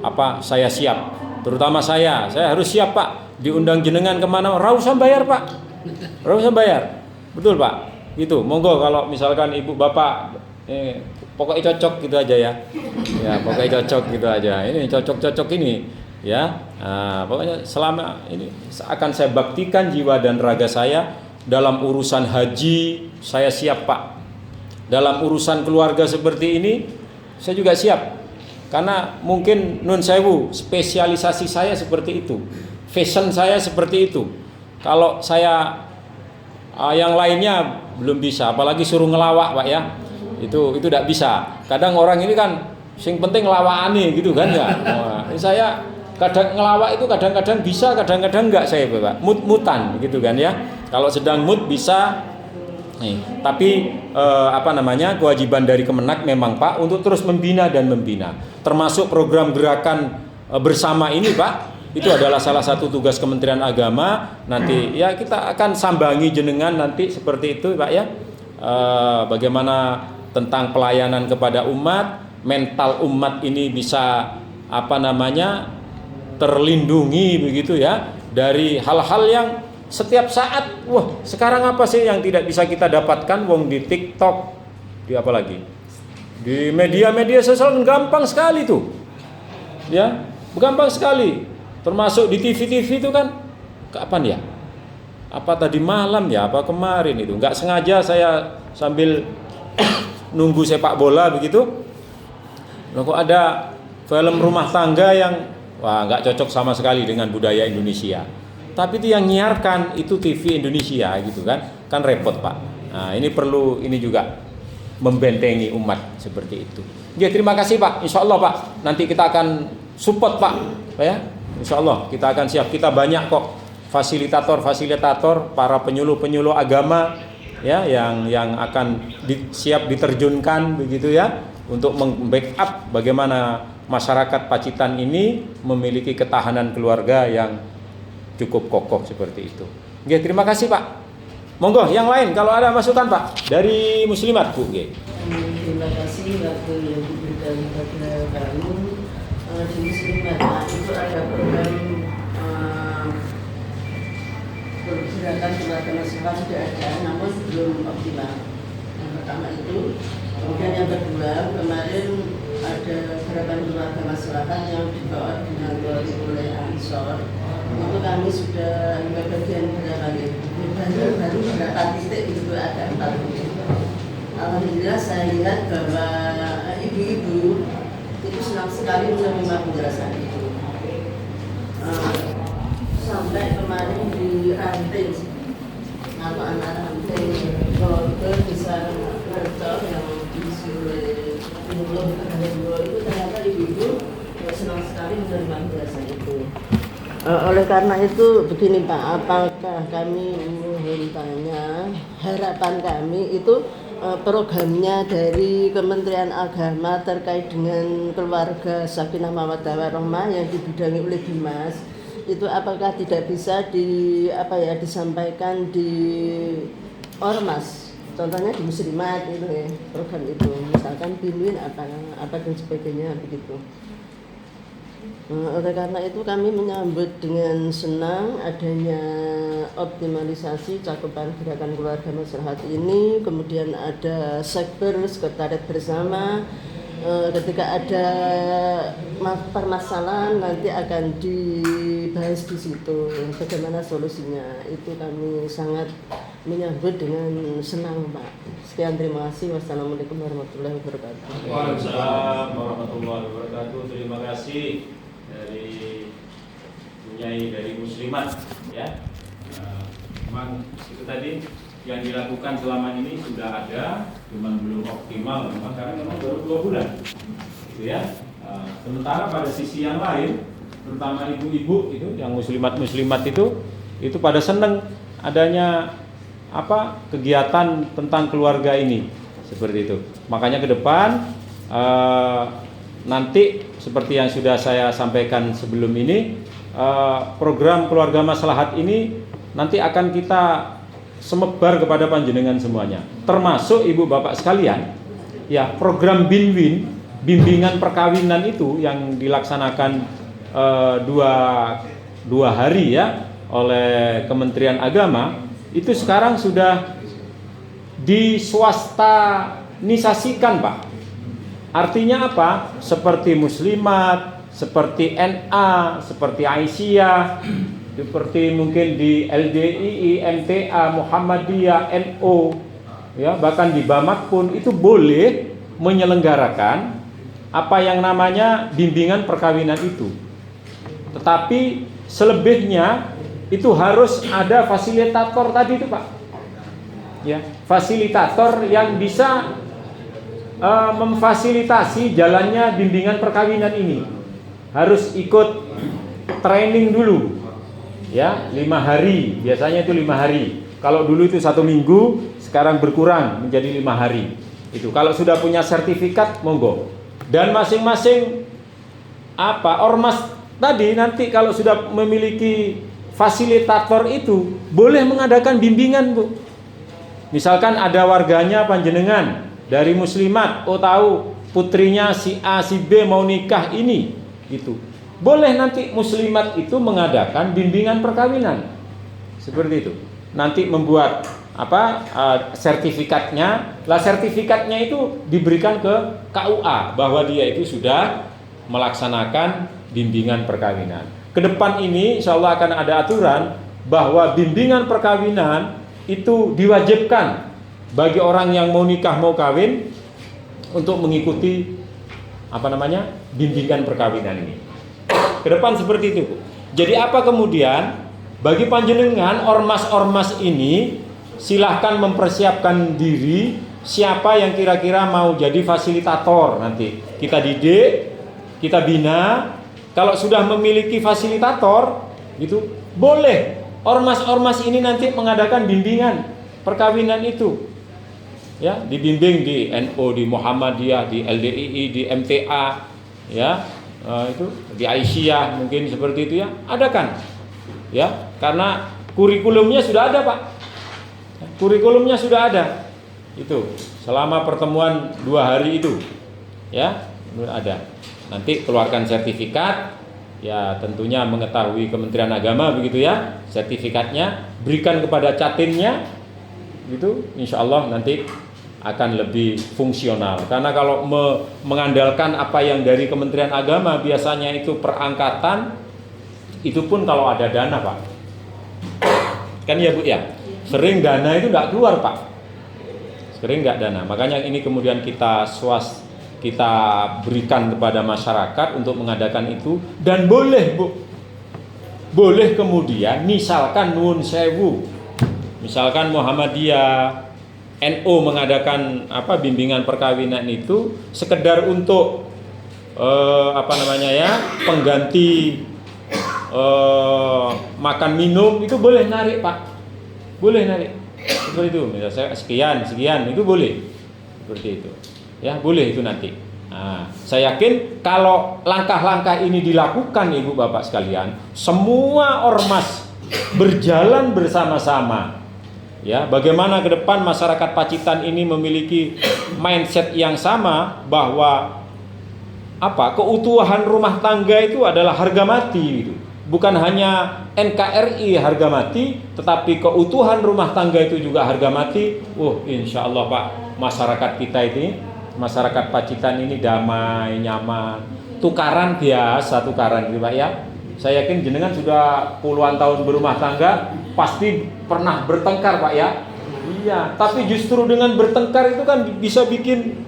apa, saya siap, terutama saya harus siap Pak, diundang jenengan kemana ra usah bayar Pak, ra usah bayar, betul Pak. Gitu, monggo kalau misalkan ibu bapak pokoknya cocok gitu aja ya. Ya, pokoknya cocok gitu aja. Ini cocok-cocok ini ya. Nah, pokoknya selama ini akan saya baktikan jiwa dan raga saya. Dalam urusan haji saya siap Pak. Dalam urusan keluarga seperti ini saya juga siap. Karena mungkin Nun Sewu spesialisasi saya seperti itu. Fashion saya seperti itu. Kalau saya yang lainnya belum bisa, apalagi suruh ngelawak Pak ya, itu tidak bisa. Kadang orang ini kan sing penting ngelawakane gitu kan ya. Nah, saya kadang ngelawak itu kadang-kadang bisa, kadang-kadang enggak saya Pak, mut-mutan gitu kan ya. Kalau sedang mood bisa nih. Tapi kewajiban dari Kemenak memang Pak untuk terus membina dan membina, termasuk program gerakan bersama ini Pak. Itu adalah salah satu tugas Kementerian Agama. Nanti ya kita akan sambangi jenengan nanti seperti itu Pak ya. Bagaimana tentang pelayanan kepada umat, mental umat ini bisa terlindungi begitu ya dari hal-hal yang setiap saat, wah sekarang apa sih yang tidak bisa kita dapatkan wong di TikTok, di apa lagi, di media-media sosial gampang sekali tuh ya, gampang sekali. Termasuk di TV-TV itu kan kapan ya? Apa tadi malam ya? Apa kemarin itu? Nggak sengaja saya sambil nunggu sepak bola begitu. Loh kok ada film rumah tangga yang wah nggak cocok sama sekali dengan budaya Indonesia. Tapi itu yang nyiarkan itu TV Indonesia gitu kan repot Pak. Nah ini perlu ini juga membentengi umat seperti itu. Ya, terima kasih Pak. Insya Allah Pak, nanti kita akan support Pak, ya. Insya Allah kita akan siap. Kita banyak kok fasilitator, para penyuluh agama, ya, yang akan siap diterjunkan begitu ya, untuk membackup bagaimana masyarakat Pacitan ini memiliki ketahanan keluarga yang cukup kokoh seperti itu. Ya, terima kasih Pak. Monggo, yang lain kalau ada masukan Pak dari muslimat Bu. Terima kasih waktu yang diberikan kepada kami di muslimat. Itu ada program pergerakan keluarga masyarakat sudah ada, namun belum optimal. Yang pertama itu, kemudian yang kedua kemarin ada gerakan keluarga masyarakat yang dibawa dengan oleh Ansor. Itu kami sudah bagian berapa baru berapa titik itu ada 4 titik. Alhamdulillah saya lihat bahwa ibu-ibu itu senang sekali menerima penjelasan itu. Sampai kemarin di ranting atau anak ranting keluarga bisa ngerti yang disuruh mulut itu ternyata ibu-ibu senang sekali menerima penjelasan itu. Oleh karena itu begini Pak, apakah kami mohon tanya, harapan kami itu programnya dari Kementerian Agama terkait dengan keluarga Sakinah Mawaddah Warahmah yang dibidangi oleh Dimas itu apakah tidak bisa disampaikan di ormas, contohnya di muslimat itu ya, program itu misalkan bimbing apa dan sebagainya begitu. Oleh karena itu kami menyambut dengan senang adanya optimalisasi cakupan gerakan keluarga masyarakat ini, kemudian ada sekber sekretariat bersama. Ketika ada permasalahan nanti akan dibahas di situ bagaimana solusinya. Itu kami sangat menyambut dengan senang Pak. Sekian, terima kasih. Wassalamualaikum warahmatullahi wabarakatuh. Waalaikumsalam warahmatullahi wabarakatuh. Terima kasih dari Bunyai dari muslimat ya. Memang itu tadi yang dilakukan selama ini sudah ada, cuman belum optimal memang karena memang baru 2 bulan gitu ya. Sementara pada sisi yang lain, terutama ibu-ibu itu yang muslimat itu pada seneng adanya kegiatan tentang keluarga ini seperti itu. Makanya ke depan nanti seperti yang sudah saya sampaikan sebelum ini, program keluarga maslahat ini nanti akan kita semebar kepada panjenengan semuanya, termasuk ibu bapak sekalian. Ya, program BINWIN, bimbingan perkawinan itu yang dilaksanakan dua hari ya oleh Kementerian Agama, itu sekarang sudah diswastanisasikan Pak. Artinya apa? Seperti muslimat, seperti NA, seperti Aisyah, seperti mungkin di LDII, MTA, Muhammadiyah, NO, ya, bahkan di Bamak pun itu boleh menyelenggarakan apa yang namanya bimbingan perkawinan itu. Tetapi selebihnya itu harus ada fasilitator tadi itu Pak. Ya, fasilitator yang bisa memfasilitasi jalannya bimbingan perkawinan ini. Harus ikut training dulu. Ya, 5 hari, biasanya itu 5 hari. Kalau dulu itu 1 minggu, sekarang berkurang menjadi 5 hari. Itu kalau sudah punya sertifikat, monggo. Dan masing-masing ormas tadi nanti kalau sudah memiliki fasilitator itu boleh mengadakan bimbingan Bu. Misalkan ada warganya panjenengan dari muslimat, tahu putrinya si A si B mau nikah ini, gitu. Boleh nanti muslimat itu mengadakan bimbingan perkawinan seperti itu. Nanti membuat sertifikatnya. Lah sertifikatnya itu diberikan ke KUA bahwa dia itu sudah melaksanakan bimbingan perkawinan. Kedepan ini insya Allah akan ada aturan bahwa bimbingan perkawinan itu diwajibkan bagi orang yang mau nikah mau kawin untuk mengikuti bimbingan perkawinan ini. Kedepan seperti itu. Jadi apa kemudian bagi panjenengan ormas-ormas ini silahkan mempersiapkan diri siapa yang kira-kira mau jadi fasilitator nanti. Kita didik, kita bina. Kalau sudah memiliki fasilitator, gitu, boleh ormas-ormas ini nanti mengadakan bimbingan perkawinan itu. Ya, dibimbing di NU, di Muhammadiyah, di LDII, di MTA, ya, itu di Aisyah mungkin seperti itu ya, adakan, ya, karena kurikulumnya sudah ada Pak, kurikulumnya sudah ada, itu selama pertemuan 2 hari itu, ya, ada. Nanti keluarkan sertifikat, ya tentunya mengetahui Kementerian Agama begitu ya, sertifikatnya, berikan kepada catinnya, gitu, insya Allah nanti akan lebih fungsional. Karena kalau mengandalkan apa yang dari Kementerian Agama biasanya itu perangkatan, itu pun kalau ada dana Pak, kan ya Bu ya, sering dana itu nggak keluar Pak, sering nggak dana. Makanya ini kemudian kita berikan kepada masyarakat untuk mengadakan itu. Dan boleh Bu, boleh kemudian misalkan nuwun sewu, misalkan Muhammadiyah, NU mengadakan bimbingan perkawinan itu sekedar untuk pengganti makan minum, itu boleh narik Pak, boleh narik seperti itu. Misal saya sekian itu boleh seperti itu ya, boleh itu nanti. Nah, saya yakin kalau langkah-langkah ini dilakukan Ibu Bapak sekalian, semua ormas berjalan bersama-sama. Ya, bagaimana ke depan masyarakat Pacitan ini memiliki mindset yang sama bahwa keutuhan rumah tangga itu adalah harga mati gitu. Bukan hanya NKRI harga mati, tetapi keutuhan rumah tangga itu juga harga mati. Insya Allah Pak, masyarakat kita ini, masyarakat Pacitan ini damai, nyaman, tukaran biasa, tukaran gitu Pak ya. Saya yakin jenengan sudah puluhan tahun berumah tangga, pasti pernah bertengkar Pak ya. Iya, tapi justru dengan bertengkar itu kan bisa bikin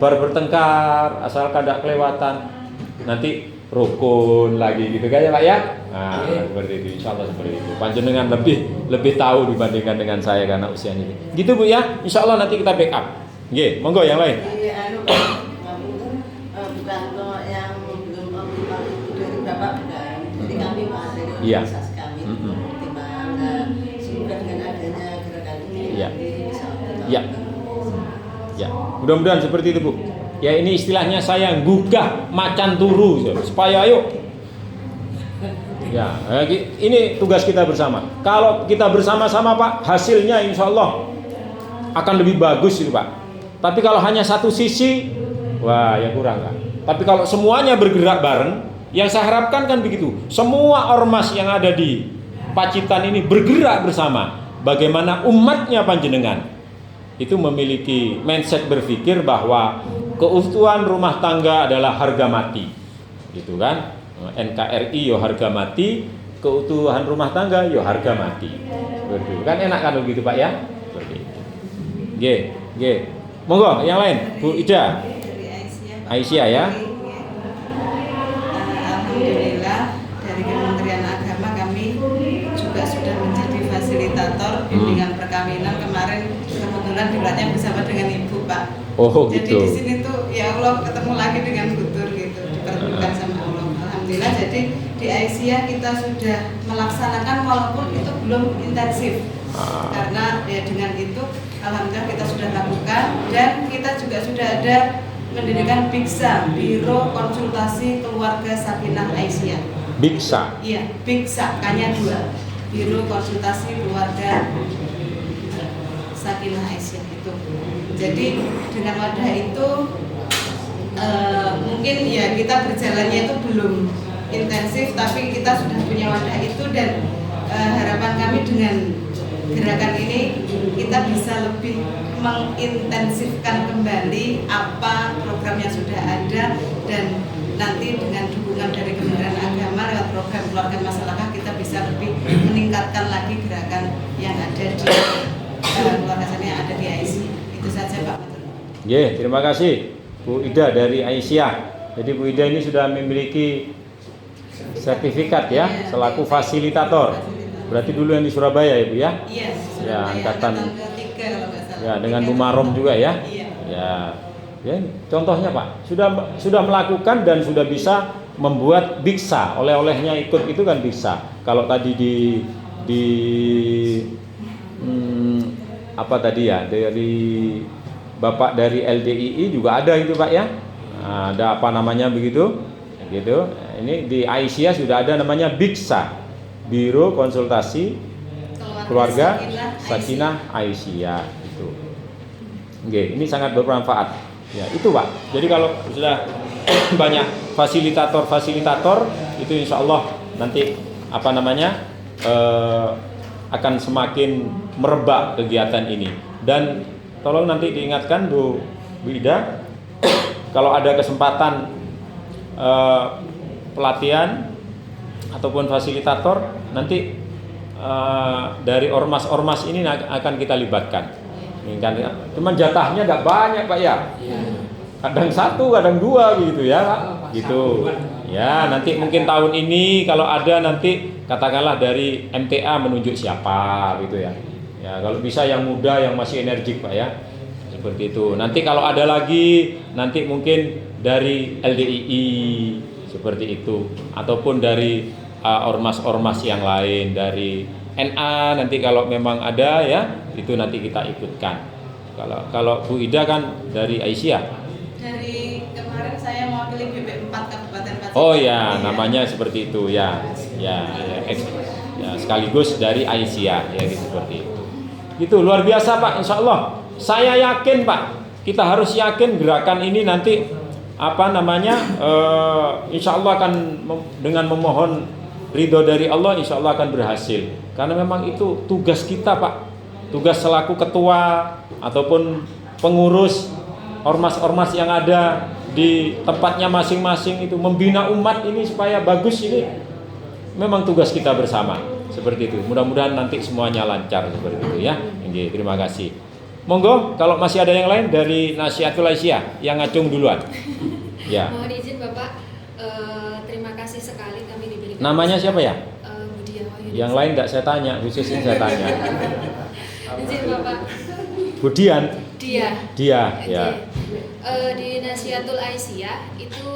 bertengkar, asalkan tidak kelewatan, nanti rukun lagi gitu kan ya Pak ya. Nah, seperti itu, insya Allah seperti itu. Panjenengan lebih tahu dibandingkan dengan saya karena usianya gitu Bu ya. Insya Allah nanti kita backup. Oke, monggo yang lain. Bukan yang belum optimal itu dari Bapak bukan, dari kami Pak, dari organisasi kami. Semoga dengan adanya gerakan ini bisa ya, mudah-mudahan seperti itu Bu. Ya, ini istilahnya saya gugah macan turu supaya ayo. Ya, ini tugas kita bersama. Kalau kita bersama-sama Pak, hasilnya insya Allah akan lebih bagus itu Pak. Tapi kalau hanya satu sisi, wah ya kurang Pak. Tapi kalau semuanya bergerak bareng, yang saya harapkan kan begitu. Semua ormas yang ada di Pacitan ini bergerak bersama. Bagaimana umatnya panjenengan itu memiliki mindset berpikir bahwa keutuhan rumah tangga adalah harga mati, gitu kan? NKRI yo harga mati, keutuhan rumah tangga yo harga mati. Seperti itu kan, enak kan begitu Pak ya? Seperti itu. G. Monggo yang lain, Bu Ida. Aisyah ya. Alhamdulillah dari Kementerian Agama kami juga sudah menjadi fasilitator bimbingan perkawinan. Kemarin kebetulan dibuatnya bersama dengan Ibu Pak. Oh jadi gitu. Di sini tuh ya Allah ketemu lagi dengan Butur gitu, dipertemukan sama Allah. Alhamdulillah jadi di Aisyah kita sudah melaksanakan walaupun itu belum intensif. Karena ya dengan itu alhamdulillah kita sudah lakukan, dan kita juga sudah ada mendirikan BIKSA, Biro Konsultasi Keluarga Sakinah Aisyah. BIKSA? Iya, BIKSA, K-nya 2, Biro Konsultasi Keluarga Sakinah Aisyah itu. Jadi dengan wadah itu mungkin ya kita berjalannya itu belum intensif, tapi kita sudah punya wadah itu, dan harapan kami dengan gerakan ini kita bisa lebih mengintensifkan kembali apa program yang sudah ada, dan nanti dengan dukungan dari Kementerian Agama lewat program keluarga masyarakat kita bisa lebih meningkatkan lagi gerakan yang ada di keluarga sana yang ada di Aisyah. Itu saja Pak. Terima kasih Bu Ida dari Aisyah. Jadi Bu Ida ini sudah memiliki sertifikat ya selaku fasilitator. Berarti dulu yang di Surabaya ya Bu ya? Iya, ya, angkatan ketiga kalau nggak salah. Ya, dengan Mumarom juga ya. Iya. Ya, contohnya Pak, sudah melakukan dan sudah bisa membuat biksa, oleh-olehnya ikut itu kan bisa. Kalau tadi apa tadi ya, dari Bapak dari LDII juga ada itu Pak ya. Nah, ada apa namanya begitu? Gitu. Ini di Aisyah sudah ada namanya biksa, Biro Konsultasi Keluarga Sakinah Aisyah itu. Oke, ini sangat bermanfaat. Ya, itu Pak. Jadi kalau sudah banyak fasilitator itu insya Allah nanti apa namanya akan semakin merebak kegiatan ini. Dan tolong nanti diingatkan Bu Ida, kalau ada kesempatan pelatihan ataupun fasilitator nanti dari ormas-ormas ini akan kita libatkan. Ini kan, cuman jatahnya nggak banyak Pak ya. Kadang 1, kadang 2 gitu ya Pak. Gitu. Ya, nanti mungkin tahun ini kalau ada nanti katakanlah dari MTA menunjuk siapa gitu ya. Ya, kalau bisa yang muda yang masih energik Pak ya. Seperti itu. Nanti kalau ada lagi nanti mungkin dari LDII seperti itu ataupun dari ormas-ormas yang lain, dari NA nanti kalau memang ada ya, itu nanti kita ikutkan. Kalau Bu Ida kan dari Aisyah. Dari kemarin saya mewakili BP4 Kabupaten Pacitan. Oh ya, namanya seperti itu ya. Ya, sekaligus dari Aisyah ya gitu, seperti itu. Gitu luar biasa Pak, insya Allah. Saya yakin Pak, kita harus yakin gerakan ini nanti apa namanya, insya Allah akan dengan memohon ridho dari Allah, insya Allah akan berhasil. Karena memang itu tugas kita Pak, tugas selaku ketua ataupun pengurus ormas-ormas yang ada di tempatnya masing-masing itu membina umat ini supaya bagus, ini memang tugas kita bersama. Seperti itu. Mudah-mudahan nanti semuanya lancar seperti itu ya. Oke, terima kasih. Monggo kalau masih ada yang lain dari Nasihatul Aisyah yang ngacung duluan. Ya. Mohon izin Bapak, terima kasih sekali kami diberikan. Namanya siapa ya? Budia Wahyudi. Yang lain enggak saya tanya, khusus ini saya tanya. Izin Bapak. Budian. Dia. Ya. Di Nasihatul Aisyah itu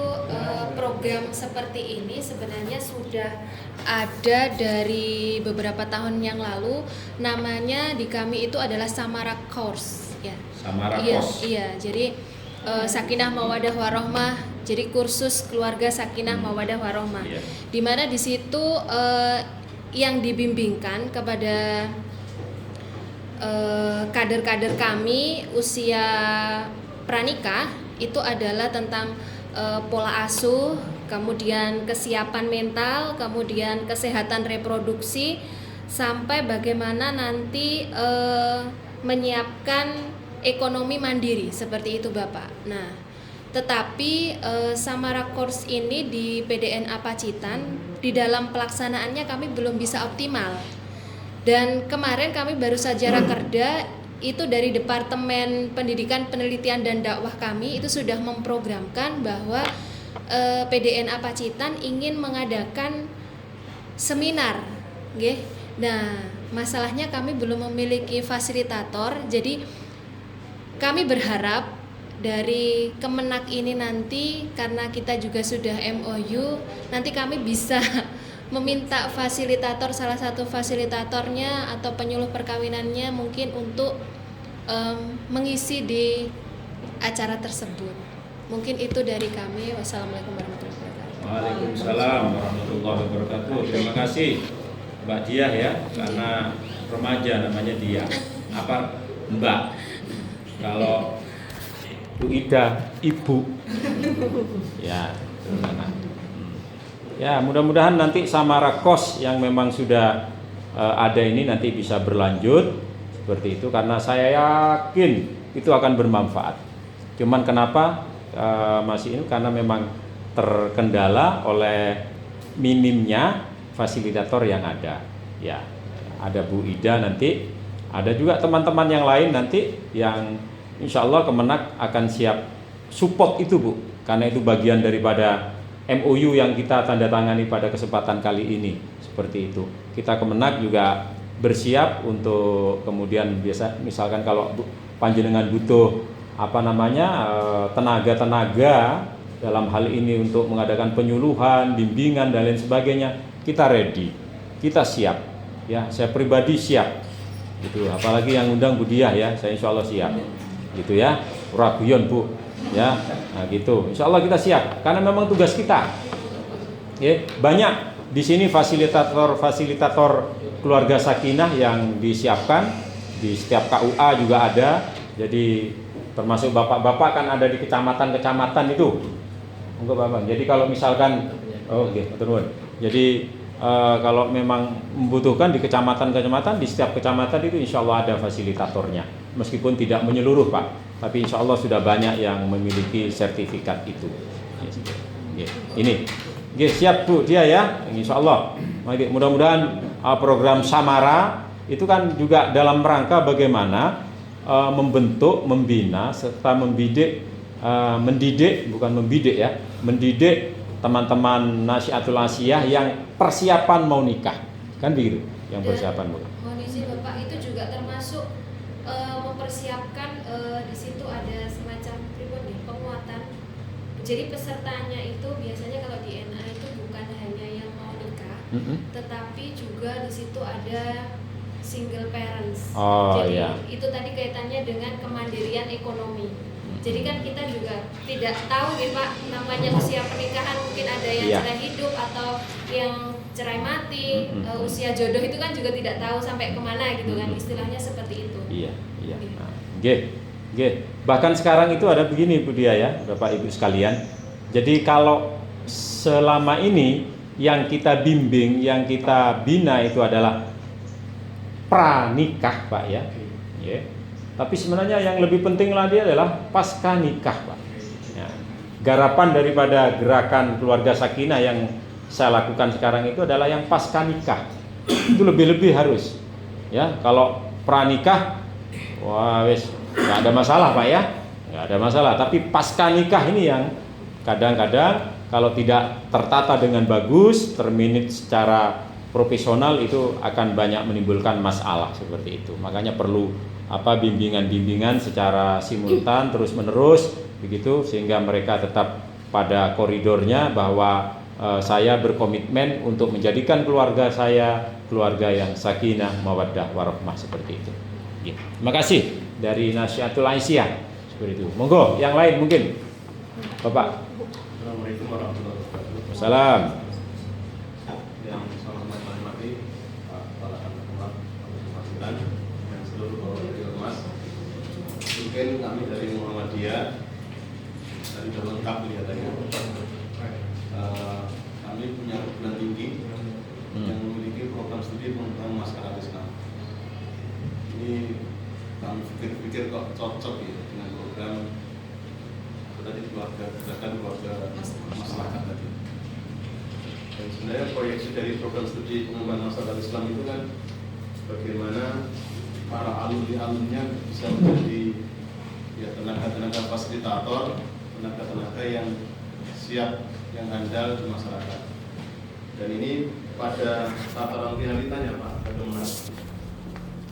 program seperti ini sebenarnya sudah ada dari beberapa tahun yang lalu. Namanya di kami itu adalah Samara Course ya. Samara Course. Iya, jadi Sakinah Mawadah Warohmah. Jadi kursus keluarga Sakinah Mawadah Warohmah. Iya. Di mana di situ yang dibimbingkan kepada kader-kader kami usia pranikah itu adalah tentang pola asuh, kemudian kesiapan mental, kemudian kesehatan reproduksi, sampai bagaimana nanti menyiapkan ekonomi mandiri seperti itu Bapak. Nah, tetapi Samara Course ini di PDNA Pacitan di dalam pelaksanaannya kami belum bisa optimal. Dan kemarin kami baru saja rakerda itu dari Departemen Pendidikan, Penelitian dan Dakwah kami itu sudah memprogramkan bahwa PDNA Pacitan ingin mengadakan seminar, nggih. Nah, masalahnya kami belum memiliki fasilitator, jadi kami berharap dari Kemenak ini nanti karena kita juga sudah MOU, nanti kami bisa meminta fasilitator, salah satu fasilitatornya atau penyuluh perkawinannya mungkin untuk mengisi di acara tersebut. Mungkin itu dari kami. Wassalamualaikum warahmatullahi wabarakatuh. Waalaikumsalam warahmatullahi wabarakatuh. Terima kasih Mbak Diah ya, karena remaja namanya Diah. Apa Mbak? Kalau Bu Ida Ibu. Ya, ya, mudah-mudahan nanti Samara Course yang memang sudah ada ini nanti bisa berlanjut seperti itu, karena saya yakin itu akan bermanfaat. Cuman kenapa masih ini, karena memang terkendala oleh minimnya fasilitator yang ada. Ya, ada Bu Ida nanti, ada juga teman-teman yang lain nanti yang insya Allah Kemenak akan siap support itu Bu, karena itu bagian daripada MOU yang kita tanda tangani pada kesempatan kali ini. Seperti itu. Kita Kemenak juga bersiap untuk kemudian biasa misalkan kalau panjenengan butuh tenaga-tenaga dalam hal ini untuk mengadakan penyuluhan, bimbingan dan lain sebagainya, kita ready, kita siap. Ya, saya pribadi siap. Gitu. Apalagi yang undang Bu Diah ya, saya insya Allah siap. Gitu ya, raguyon Bu. Ya, nah gitu. Insya Allah kita siap, karena memang tugas kita. Ya, banyak di sini fasilitator keluarga sakinah yang disiapkan di setiap KUA juga ada. Jadi termasuk bapak-bapak kan ada di kecamatan-kecamatan itu. Enggak Bapak. Jadi kalau misalkan Jadi kalau memang membutuhkan di kecamatan-kecamatan, di setiap kecamatan itu insya Allah ada fasilitatornya. Meskipun tidak menyeluruh Pak, tapi insya Allah sudah banyak yang memiliki sertifikat itu. Ini siap Bu dia ya, insya Allah. Mudah-mudahan program Samara itu kan juga dalam rangka bagaimana membentuk, membina serta mendidik teman-teman Nasyiatul Asiyah yang persiapan mau nikah, kan begitu, yang persiapan mau. Mohon izin Bapak, itu juga termasuk mempersiapkan di situ ada semacam penguatan. Jadi pesertanya itu biasanya kalau di NA itu bukan hanya yang mau nikah, tetapi juga di situ ada single parents. Jadi itu tadi kaitannya dengan kemandirian ekonomi. Jadi kan kita juga tidak tahu ya Pak, namanya usia pernikahan mungkin ada yang cerai hidup atau yang cerai mati, usia jodoh itu kan juga tidak tahu sampai kemana gitu kan, istilahnya seperti itu. Iya. Nah, bahkan sekarang itu ada begini Bu Dia ya, Bapak Ibu sekalian. Jadi kalau selama ini yang kita bimbing, yang kita bina itu adalah pranikah Pak ya. Tapi sebenarnya yang lebih penting lagi adalah pasca nikah Pak. Ya. Garapan daripada gerakan keluarga sakinah yang saya lakukan sekarang itu adalah yang pasca nikah. Itu lebih-lebih harus. Ya, kalau pranikah, wah wes nggak ada masalah Pak ya, nggak ada masalah. Tapi pasca nikah ini yang kadang-kadang kalau tidak tertata dengan bagus, termanage secara profesional itu akan banyak menimbulkan masalah seperti itu. Makanya perlu bimbingan-bimbingan secara simultan terus-menerus begitu sehingga mereka tetap pada koridornya bahwa saya berkomitmen untuk menjadikan keluarga saya keluarga yang sakinah, mawaddah, warahmah seperti itu. Ya. Terima kasih dari Nasyiatul Asiyah seperti itu. Monggo yang lain mungkin. Bapak. Assalamualaikum warahmatullahi wabarakatuh. Salam. Yang saya hormati Pak Kepala Kantor dan seluruh ormas. Mungkin kami dari Muhammadiyah dari sudah lengkap kelihatannya. Kami punya perguruan tinggi yang memiliki program studi tentang masyarakat Islam. Ini kami pikir-pikir kok cocok ya dengan program tadi gerakan keluarga masyarakat tadi. Dan sebenarnya proyeksi dari program studi pengembangan masyarakat Islam itu kan bagaimana para alumni-alumninya bisa menjadi ya tenaga-tenaga fasilitator, tenaga-tenaga yang siap, yang andal di masyarakat. Dan ini pada tataran realitanya Pak, bagaimana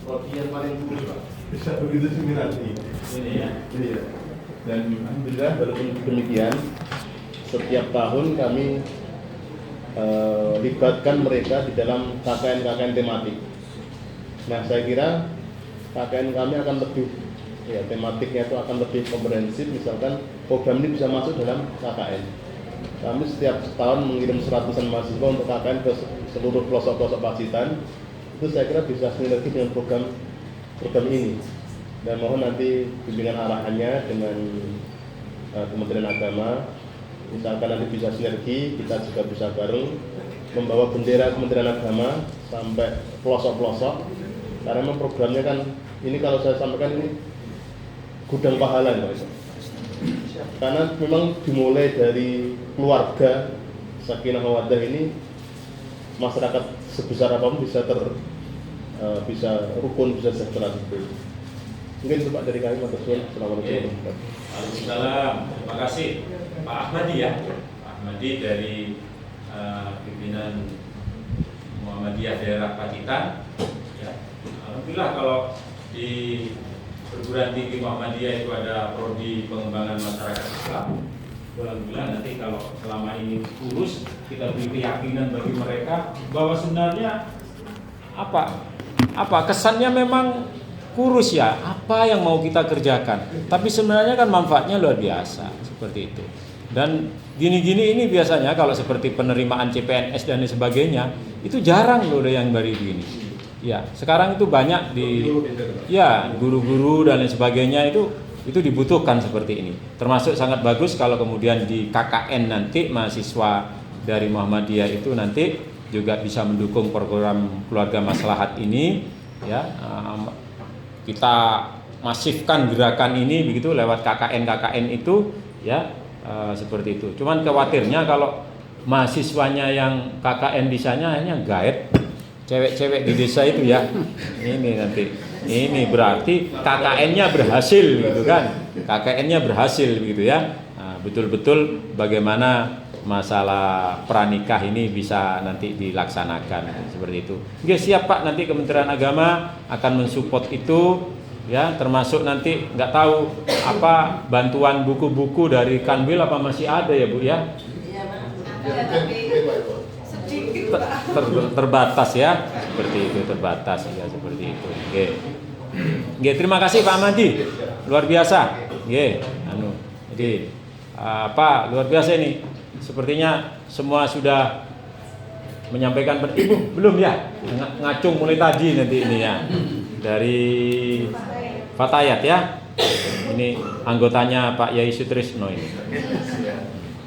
prodi yang paling buruk Pak bisa begitu semirati ini ya. Dan alhamdulillah walaupun demikian setiap tahun kami libatkan mereka di dalam KKN tematik. Nah saya kira KKN kami akan lebih tematiknya itu akan lebih komprehensif. Misalkan program ini bisa masuk dalam KKN. Kami setiap tahun mengirim 100-an mahasiswa untuk KKN ke seluruh pelosok-pelosok Pacitan. Itu saya kira bisa sinergi dengan program ini. Dan mohon nanti bimbingan arahannya dengan Kementerian Agama. Misalkan nanti bisa sinergi, kita juga bisa bareng membawa bendera Kementerian Agama sampai pelosok-pelosok. Karena memang programnya kan ini kalau saya sampaikan ini gudang pahala Pak. Karena memang dimulai dari keluarga sakinah mawaddah ini, masyarakat sebesar apapun bisa bisa rukun, bisa sejahtera seperti itu. Mungkin itu Pak dari kami. Assalamualaikum. Waalaikumsalam. Terima kasih Pak Ahmadi ya. Pak Ahmadi dari pimpinan Muhammadiyah daerah Pacitan. Ya. Alhamdulillah kalau di perguruan tinggi Muhammadiyah itu ada prodi pengembangan masyarakat Islam. Alhamdulillah nanti kalau selama ini kurus, kita beri keyakinan bagi mereka bahwa sebenarnya apa kesannya memang kurus ya, apa yang mau kita kerjakan, tapi sebenarnya kan manfaatnya luar biasa seperti itu. Dan gini-gini ini biasanya kalau seperti penerimaan CPNS dan sebagainya itu jarang loh yang dari begini. Ya, sekarang itu banyak di ya guru-guru dan lain sebagainya itu dibutuhkan seperti ini. Termasuk sangat bagus kalau kemudian di KKN nanti mahasiswa dari Muhammadiyah itu nanti juga bisa mendukung program keluarga maslahat ini ya. Kita masifkan gerakan ini begitu lewat KKN itu ya, seperti itu. Cuman khawatirnya kalau mahasiswanya yang KKN di sana hanya guide cewek-cewek di desa itu ya. Ini berarti KKN-nya berhasil gitu kan. KKN-nya berhasil gitu ya. Nah, betul-betul bagaimana masalah pranikah ini bisa nanti dilaksanakan seperti itu. Oke, siap Pak, nanti Kementerian Agama akan mensupport itu ya, termasuk nanti nggak tahu apa bantuan buku-buku dari Kanwil apa masih ada ya Bu ya? Terbatas ya, seperti itu, terbatas ya, seperti itu. Oke, terima kasih Pak Ahmadi, luar biasa. Jadi Pak luar biasa ini. Sepertinya semua sudah menyampaikan. Ibu belum ya? Ngacung mulai tadi nanti ini ya, dari Fatayat ya. Ini anggotanya Pak Yai Sutrisno ini.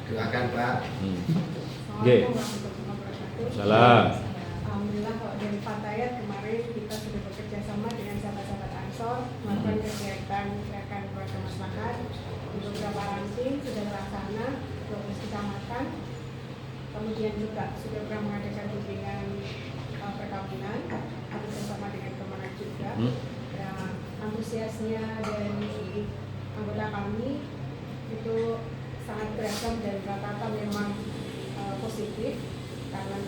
Silakan Pak. Oke. Salam. Alhamdulillah kalau dari Fatayat kemarin kita sudah bekerja sama dengan sahabat-sahabat Ansor melakukan kegiatan gerakan keluarga maslahat di beberapa ranting sudah terlaksana 12 kecamatan. Kemudian juga sudah pernah mengadakan bimbingan perkawinan bersama dengan Kemenag juga. Dan antusiasnya dari anggota kami itu sangat beragam dan rata-rata memang positif karena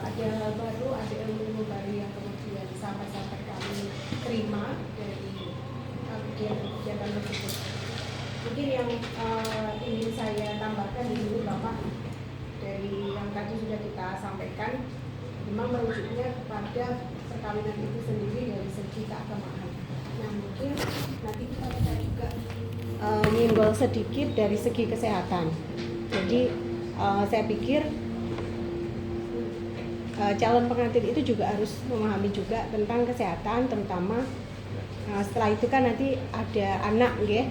ada hal baru, ada ilmu baru yang kemudian sampai kami terima dari kegiatan tersebut. Mungkin yang ingin saya tambahkan di sini Bapak, dari yang tadi sudah kita sampaikan, memang merujuknya kepada perkawinan itu sendiri dari segi keagamaan. Nah mungkin nanti kita bisa juga nyenggol sedikit dari segi kesehatan. Jadi saya pikir calon pengantin itu juga harus memahami juga tentang kesehatan, terutama setelah itu kan nanti ada anak ya.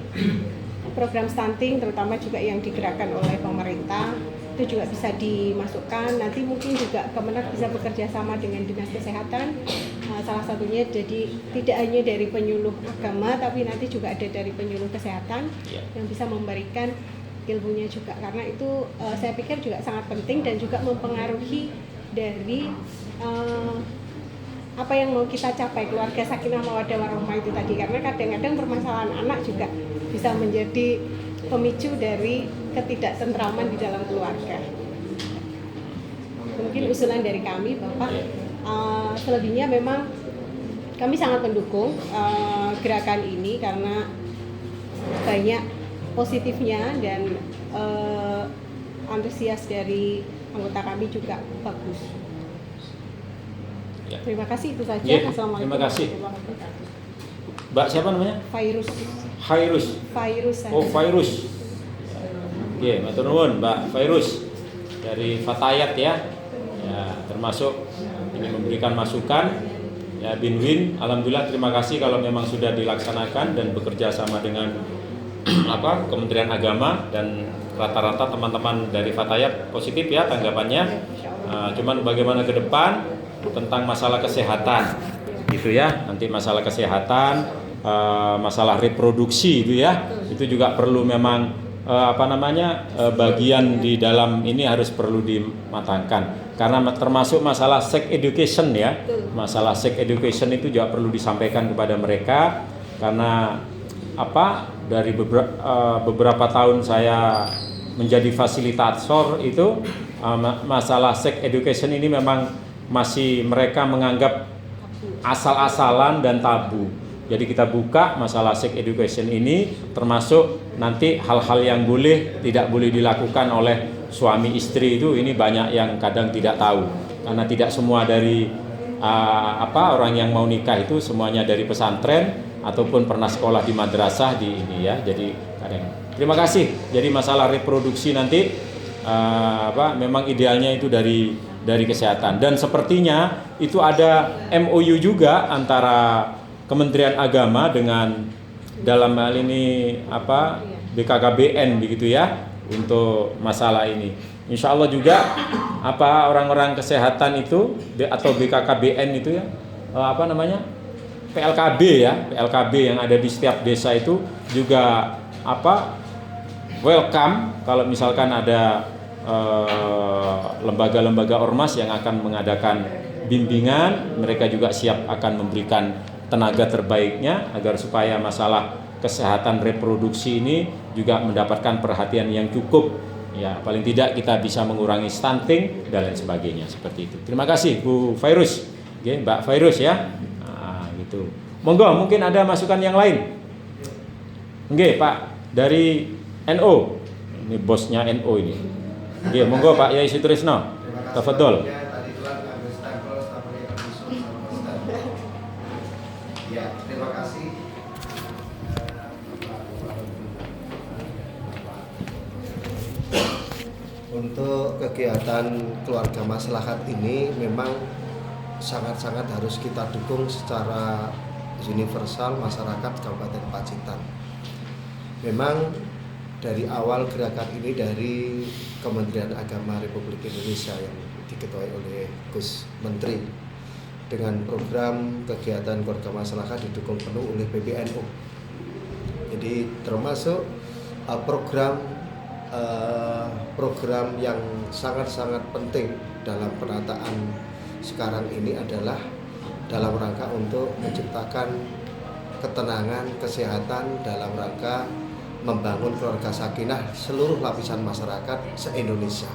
Program stunting terutama juga yang digerakkan oleh pemerintah itu juga bisa dimasukkan. Nanti mungkin juga Kemenag bisa bekerja sama dengan Dinas Kesehatan, salah satunya jadi tidak hanya dari penyuluh agama tapi nanti juga ada dari penyuluh kesehatan yang bisa memberikan ilmunya juga, karena itu saya pikir juga sangat penting dan juga mempengaruhi dari apa yang mau kita capai, keluarga sakinah mawaddah warahmah itu tadi. Karena kadang-kadang permasalahan anak juga bisa menjadi pemicu dari ketidaktentraman di dalam keluarga. Mungkin usulan dari kami Bapak, selebihnya memang kami sangat mendukung gerakan ini karena banyak positifnya dan antusias dari anggota kami juga bagus. Ya. Terima kasih, itu saja. Assalamualaikum. Terima kasih. Mbak siapa namanya? Fairus. Oh, Fairus. Oke, matur nuwun Mbak Fairus dari Fatayat ya. Ya, termasuk ini memberikan masukan. Ya, win-win. Alhamdulillah, terima kasih kalau memang sudah dilaksanakan dan bekerja sama dengan Kementerian Agama, dan rata-rata teman-teman dari Fatayat positif ya tanggapannya. Cuman bagaimana ke depan tentang masalah kesehatan gitu ya, nanti masalah kesehatan, masalah reproduksi itu ya, itu juga perlu memang bagian di dalam ini harus perlu dimatangkan, karena termasuk masalah sex education ya, masalah sex education itu juga perlu disampaikan kepada mereka, karena dari beberapa tahun saya menjadi fasilitator itu masalah sex education ini memang masih mereka menganggap asal-asalan dan tabu. Jadi kita buka masalah sex education ini, termasuk nanti hal-hal yang boleh tidak boleh dilakukan oleh suami istri itu, ini banyak yang kadang tidak tahu karena tidak semua dari orang yang mau nikah itu semuanya dari pesantren ataupun pernah sekolah di madrasah di ini ya. Jadi terima kasih. Jadi masalah reproduksi nanti memang idealnya itu dari kesehatan, dan sepertinya itu ada MOU juga antara Kementerian Agama dengan dalam hal ini BKKBN begitu ya, untuk masalah ini. Insya Allah juga orang-orang kesehatan itu atau BKKBN itu ya PLKB ya, PLKB yang ada di setiap desa itu juga welcome kalau misalkan ada lembaga-lembaga ormas yang akan mengadakan bimbingan, mereka juga siap akan memberikan tenaga terbaiknya agar supaya masalah kesehatan reproduksi ini juga mendapatkan perhatian yang cukup ya, paling tidak kita bisa mengurangi stunting dan lain sebagainya seperti itu. Terima kasih Bu Fairuz, Mbak Fairuz ya. Gitu. Monggo, mungkin ada masukan yang lain. Pak dari NO, ini bosnya NO ini. Monggo Pak Yai Sutrisno, tafadhol. Ya, terima kasih. Untuk kegiatan keluarga maslahat ini memang sangat-sangat harus kita dukung secara universal masyarakat Kabupaten Pacitan. Memang dari awal gerakan ini dari Kementerian Agama Republik Indonesia yang diketuai oleh Gus Menteri, dengan program kegiatan keluarga masyarakat didukung penuh oleh PBNU. Jadi termasuk program yang sangat-sangat penting dalam penataan sekarang ini adalah dalam rangka untuk menciptakan ketenangan, kesehatan dalam rangka membangun keluarga sakinah seluruh lapisan masyarakat se-Indonesia.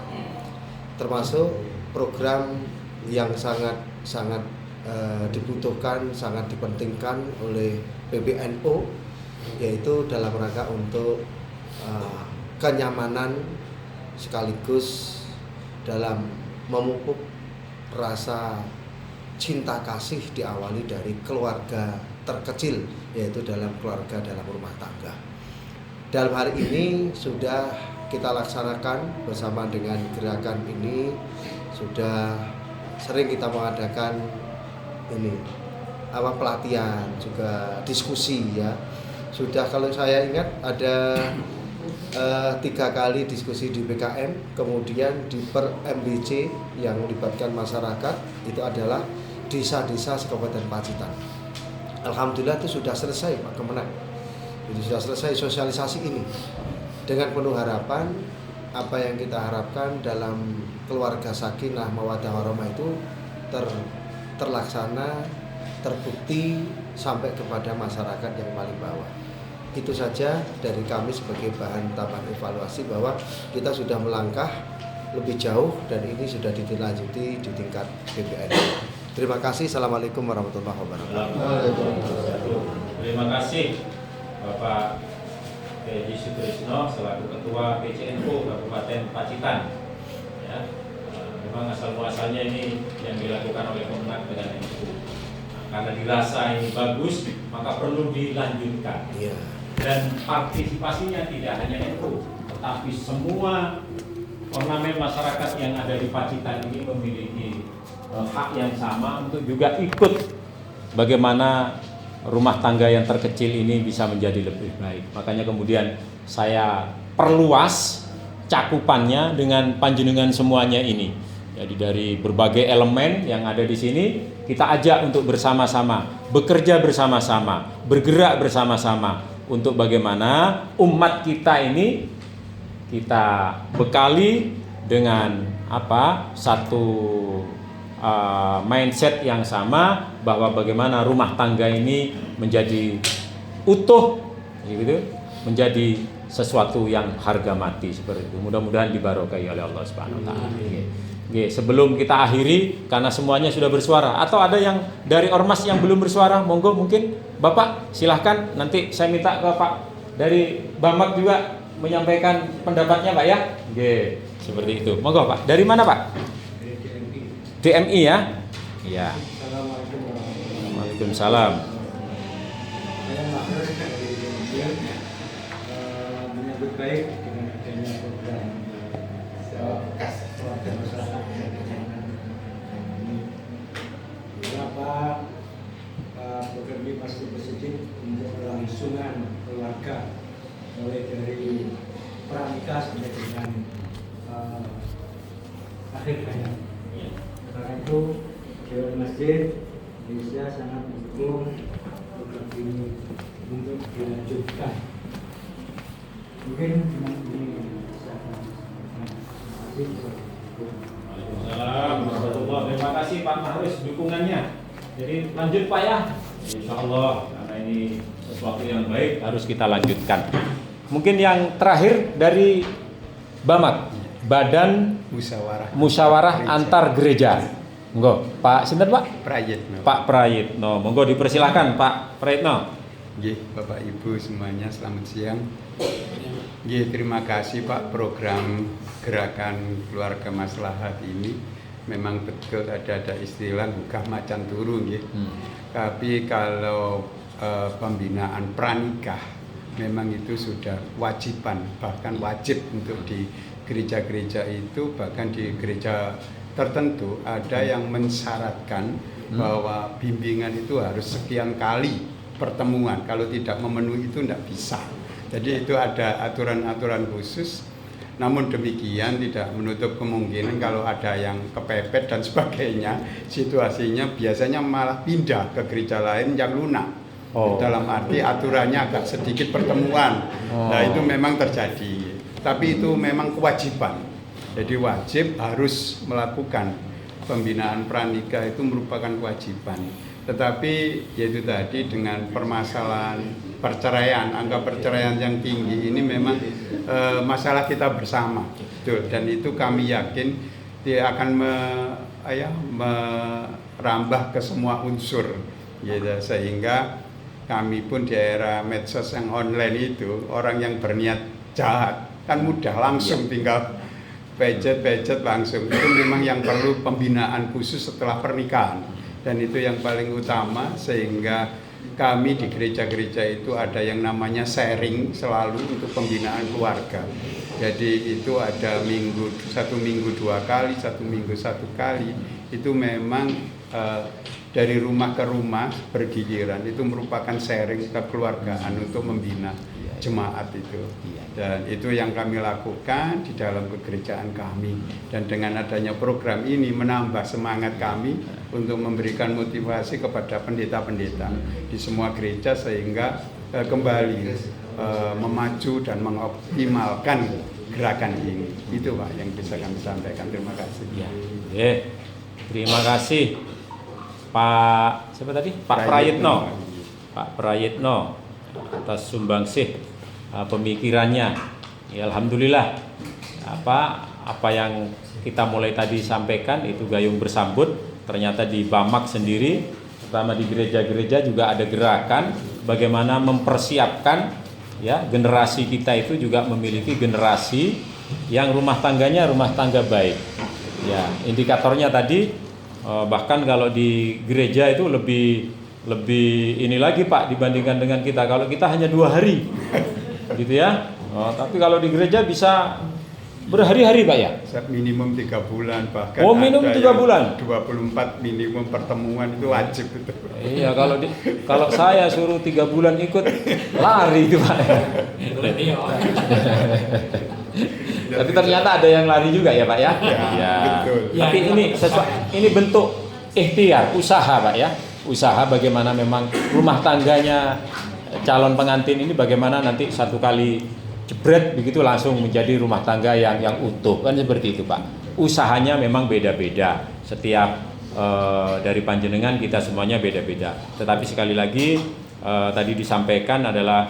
Termasuk program yang sangat dibutuhkan, sangat dipentingkan oleh PBNU, yaitu dalam rangka untuk kenyamanan sekaligus dalam memupuk rasa cinta kasih diawali dari keluarga terkecil, yaitu dalam keluarga dalam rumah tangga. Dalam hari ini sudah kita laksanakan bersama dengan gerakan ini, sudah sering kita mengadakan pelatihan, juga diskusi ya. Sudah, kalau saya ingat ada 3 kali diskusi di BKM, kemudian di per MBC yang melibatkan masyarakat itu adalah desa-desa Kabupaten Pacitan. Alhamdulillah itu sudah selesai Pak Kemenang. Jadi sudah selesai sosialisasi ini. Dengan penuh harapan, apa yang kita harapkan dalam keluarga sakinah mawaddah warahmah itu terlaksana, terbukti sampai kepada masyarakat yang paling bawah. Itu saja dari kami sebagai bahan tambahan evaluasi bahwa kita sudah melangkah lebih jauh dan ini sudah ditindaklanjuti di tingkat PBNU. Terima kasih. Assalamualaikum warahmatullahi wabarakatuh. Terima kasih Bapak Yai Sutrisno selaku Ketua PCNU Kabupaten Pacitan. Ya, memang asal muasalnya ini yang dilakukan oleh Kemenang dengan NU. Karena dirasa ini bagus, maka perlu dilanjutkan. Ya. Dan partisipasinya tidak hanya NU, tetapi semua ornamen masyarakat yang ada di Pacitan ini memiliki hak yang sama untuk juga ikut bagaimana rumah tangga yang terkecil ini bisa menjadi lebih baik. Makanya kemudian saya perluas cakupannya dengan panjenengan semuanya ini. Jadi dari berbagai elemen yang ada di sini kita ajak untuk bersama-sama, bekerja bersama-sama, bergerak bersama-sama untuk bagaimana umat kita ini kita bekali dengan satu mindset yang sama, bahwa bagaimana rumah tangga ini menjadi utuh, gitu, menjadi sesuatu yang harga mati seperti itu. Mudah-mudahan dibarokahi oleh Allah Subhanahu wa taala. Oke, sebelum kita akhiri karena semuanya sudah bersuara, atau ada yang dari ormas yang belum bersuara, monggo mungkin Bapak silahkan, nanti saya minta ke Pak dari Bamak juga menyampaikan pendapatnya Pak ya. Oke, seperti itu. Monggo Pak. Dari mana Pak? DMI ya? Iya. Waalaikumsalam. Menyambut baik dengan adanya program keluarga masyarakat ini. Kenapa program ini pasti positif untuk kelangsungan keluarga, mulai dari pranikah sampai dengan akhir hayat. Karena itu Dewan Masjid Indonesia sangat mendukung program ini untuk dilanjutkan. Mungkin dengan ini Waalaikumsalam. Terima kasih Pak Mahrus dukungannya. Jadi lanjut Pak ya. Insya Allah karena ini sesuatu yang baik harus kita lanjutkan. Mungkin yang terakhir dari Bamak, Badan Musyawarah Antar Gereja. Monggo Pak sinten Pak? Prayitno. Pak Prayitno. Monggo dipersilahkan Pak Prayitno. Nggih, Bapak Ibu semuanya selamat siang. Nggih, terima kasih Pak, program Gerakan Keluarga Maslahat ini memang betul ada istilah buka macan turu nggih. Tapi kalau pembinaan pranikah memang itu sudah wajiban, bahkan wajib untuk di gereja-gereja itu, bahkan di gereja tertentu ada yang mensyaratkan bahwa bimbingan itu harus sekian kali pertemuan, kalau tidak memenuhi itu tidak bisa. Jadi itu ada aturan-aturan khusus. Namun demikian tidak menutup kemungkinan kalau ada yang kepepet dan sebagainya, situasinya biasanya malah pindah ke gereja lain yang lunak. Dalam arti aturannya agak sedikit pertemuan. Nah itu memang terjadi. Tapi itu memang kewajiban. Jadi wajib harus melakukan pembinaan pranikah, itu merupakan kewajiban. Tetapi yaitu tadi dengan permasalahan perceraian, angka perceraian yang tinggi ini memang masalah kita bersama. Betul. Dan itu kami yakin dia akan merambah ke semua unsur, gitu. Sehingga kami pun di era medsos yang online itu, orang yang berniat jahat kan mudah langsung tinggal budget langsung. Itu memang yang perlu pembinaan khusus setelah pernikahan, dan itu yang paling utama. Sehingga kami di gereja-gereja itu ada yang namanya sharing selalu untuk pembinaan keluarga. Jadi itu ada satu minggu 2 kali, 1 minggu 1 kali. Itu memang dari rumah ke rumah bergiliran, itu merupakan sharing kekeluargaan untuk membina jemaat itu. Dan itu yang kami lakukan di dalam kegerejaan kami. Dan dengan adanya program ini menambah semangat kami untuk memberikan motivasi kepada pendeta-pendeta di semua gereja, sehingga kembali memacu dan mengoptimalkan gerakan ini. Itu Pak yang bisa kami sampaikan. Terima kasih. Terima kasih Pak siapa tadi? Pak Prayitno. Pak Prayitno atas sumbangsih pemikirannya. Ya, alhamdulillah apa yang kita mulai tadi sampaikan itu gayung bersambut. Ternyata di Bamak sendiri, terutama di gereja-gereja juga ada gerakan bagaimana mempersiapkan ya generasi kita itu juga memiliki generasi yang rumah tangganya rumah tangga baik. Ya, indikatornya tadi bahkan kalau di gereja itu lebih ini lagi Pak dibandingkan dengan kita. Kalau kita hanya 2 hari gitu ya. Tapi kalau di gereja bisa berhari-hari Pak ya. Minimum 3 bulan, bahkan minimum 3 bulan. 24 minimum pertemuan itu wajib itu. Iya, kalau saya suruh 3 bulan ikut lari itu Pak. Tapi ternyata ada yang lari juga ya Pak ya. Ya. Betul. Tapi ini bentuk ikhtiar, usaha Pak ya. Usaha bagaimana memang rumah tangganya calon pengantin ini bagaimana nanti satu kali jebret begitu langsung menjadi rumah tangga yang utuh, kan seperti itu Pak. Usahanya memang beda-beda. Setiap dari panjenengan kita semuanya beda-beda. Tetapi sekali lagi tadi disampaikan adalah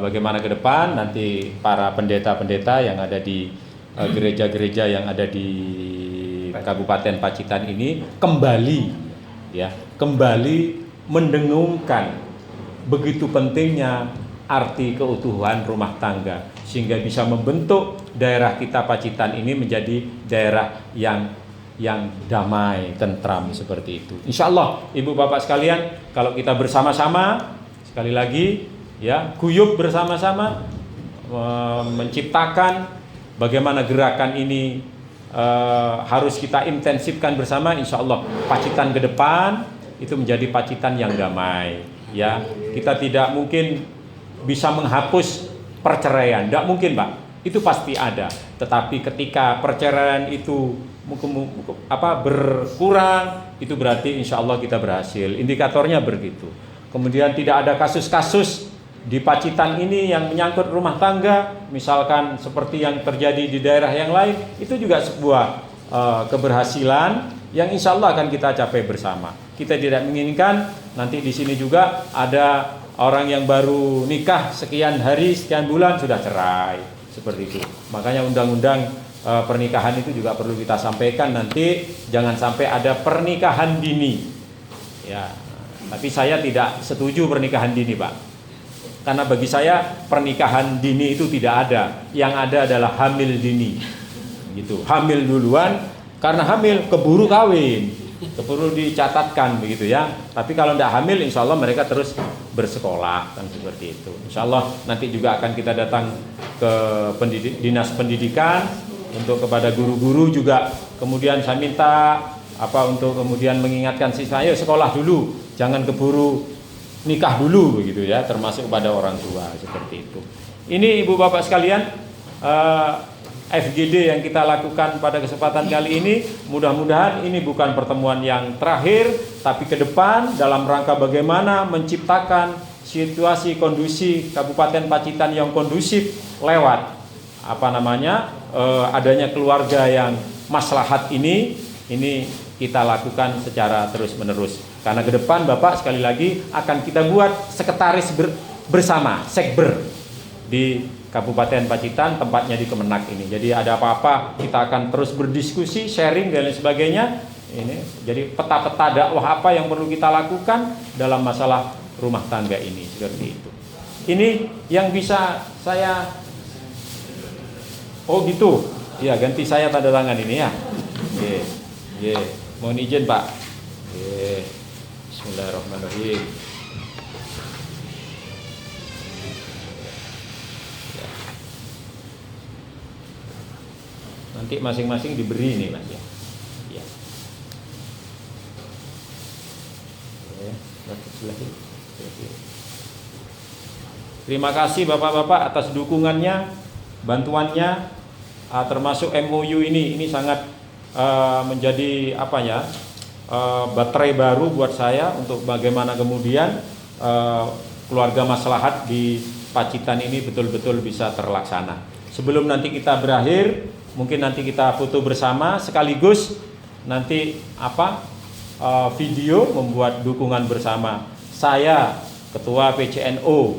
bagaimana ke depan nanti para pendeta-pendeta yang ada di gereja-gereja yang ada di Kabupaten Pacitan ini kembali mendengungkan begitu pentingnya arti keutuhan rumah tangga, sehingga bisa membentuk daerah kita Pacitan ini menjadi daerah yang damai, tentram seperti itu. Insya Allah, Ibu Bapak sekalian, kalau kita bersama-sama, sekali lagi, ya, guyup bersama-sama, menciptakan bagaimana gerakan ini harus kita intensifkan bersama. Insya Allah, Pacitan ke depan itu menjadi Pacitan yang damai. Ya, kita tidak mungkin bisa menghapus perceraian, tidak mungkin, Pak. Itu pasti ada. Tetapi ketika perceraian itu berkurang, itu berarti insya Allah kita berhasil. Indikatornya begitu. Kemudian tidak ada kasus-kasus di Pacitan ini yang menyangkut rumah tangga, misalkan seperti yang terjadi di daerah yang lain. Itu juga sebuah keberhasilan yang insya Allah akan kita capai bersama. Kita tidak menginginkan nanti di sini juga ada orang yang baru nikah sekian hari, sekian bulan sudah cerai, seperti itu. Makanya undang-undang pernikahan itu juga perlu kita sampaikan nanti, jangan sampai ada pernikahan dini. Ya, tapi saya tidak setuju pernikahan dini, Pak. Karena bagi saya pernikahan dini itu tidak ada. Yang ada adalah hamil dini. Gitu. Hamil duluan, karena hamil keburu kawin, keburu dicatatkan begitu ya. Tapi kalau tidak hamil, insya Allah mereka terus bersekolah, kan seperti itu. Insya Allah nanti juga akan kita datang ke dinas pendidikan untuk kepada guru-guru juga. Kemudian saya minta untuk kemudian mengingatkan siswa, ayo sekolah dulu, jangan keburu nikah dulu begitu ya, termasuk pada orang tua, seperti itu. Ini Ibu Bapak sekalian, FGD yang kita lakukan pada kesempatan kali ini, mudah-mudahan ini bukan pertemuan yang terakhir, tapi ke depan dalam rangka bagaimana menciptakan situasi kondusif Kabupaten Pacitan yang kondusif lewat adanya keluarga yang maslahat ini kita lakukan secara terus-menerus. Karena ke depan Bapak sekali lagi akan kita buat sekretaris bersama, sekber di Kabupaten Pacitan, tempatnya di Kemenak ini. Jadi ada apa-apa kita akan terus berdiskusi, sharing dan lain sebagainya. Ini jadi peta-peta dakwah apa yang perlu kita lakukan dalam masalah rumah tangga ini, seperti itu. Ini yang bisa saya gitu. Ya, ganti saya tanda tangan ini ya. Mohon izin, Pak. Bismillahirrahmanirrahim. Nanti masing-masing diberi nih, Mas ya. Terima kasih Bapak-bapak atas dukungannya, bantuannya, termasuk MOU ini sangat menjadi baterai baru buat saya untuk bagaimana kemudian keluarga maslahat di Pacitan ini betul-betul bisa terlaksana. Sebelum nanti kita berakhir, mungkin nanti kita foto bersama sekaligus nanti video membuat dukungan bersama. Saya ketua PCNO,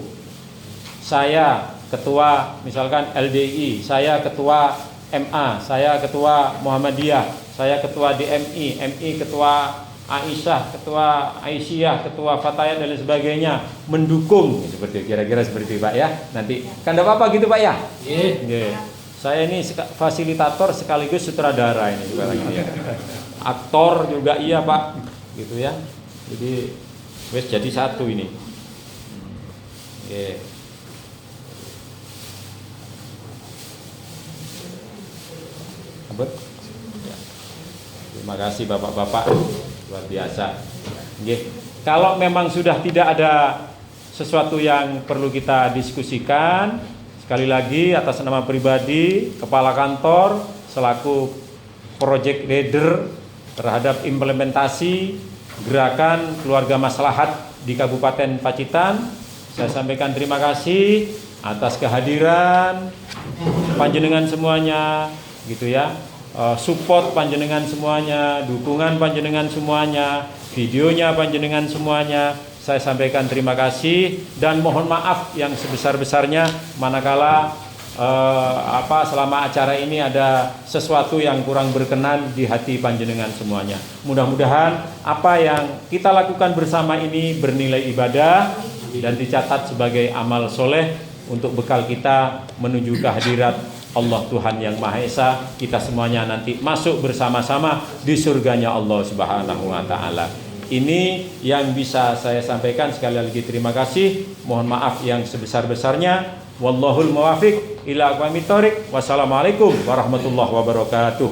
saya ketua misalkan LDI, saya ketua MA, saya ketua Muhammadiyah, saya ketua DMI, MI ketua Aisyah, ketua Aisyah, ketua Fatayat dan lain sebagainya mendukung, seperti kira-kira seperti Pak ya. Nanti kan ada apa-apa gitu Pak ya? Iya. Saya ini fasilitator sekaligus sutradara ini juga lagi ya. Aktor juga iya Pak, gitu ya. Jadi wes jadi satu ini. Ya. Terima kasih Bapak-bapak, luar biasa. Kalau memang sudah tidak ada sesuatu yang perlu kita diskusikan, sekali lagi atas nama pribadi, kepala kantor selaku project leader terhadap implementasi gerakan keluarga maslahat di Kabupaten Pacitan, saya sampaikan terima kasih atas kehadiran panjenengan semuanya, gitu ya. Support panjenengan semuanya, dukungan panjenengan semuanya, videonya panjenengan semuanya. Saya sampaikan terima kasih dan mohon maaf yang sebesar-besarnya manakala selama acara ini ada sesuatu yang kurang berkenan di hati panjenengan semuanya. Mudah-mudahan apa yang kita lakukan bersama ini bernilai ibadah dan dicatat sebagai amal soleh untuk bekal kita menuju kehadirat Allah Tuhan yang Maha Esa. Kita semuanya nanti masuk bersama-sama di surganya Allah Subhanahu wa Ta'ala. Ini yang bisa saya sampaikan. Sekali lagi terima kasih. Mohon maaf yang sebesar-besarnya. Wallahul muwafiq ila aqwamit thoriq. Wassalamualaikum warahmatullahi wabarakatuh.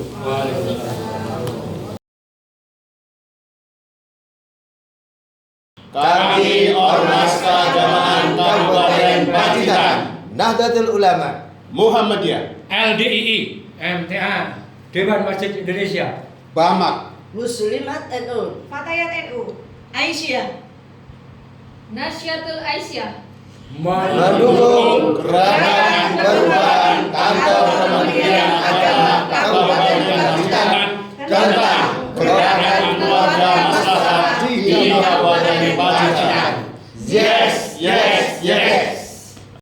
Kami Ormas Keagamaan Kabupaten Pacitan, Nahdlatul Ulama, Muhammadiyah, LDII, MTA, Dewan Masjid Indonesia, Bamak, Muslimat NU, Fatayat NU, Aisyah, Nasyatul Aisyah mendukung gerakan perubahan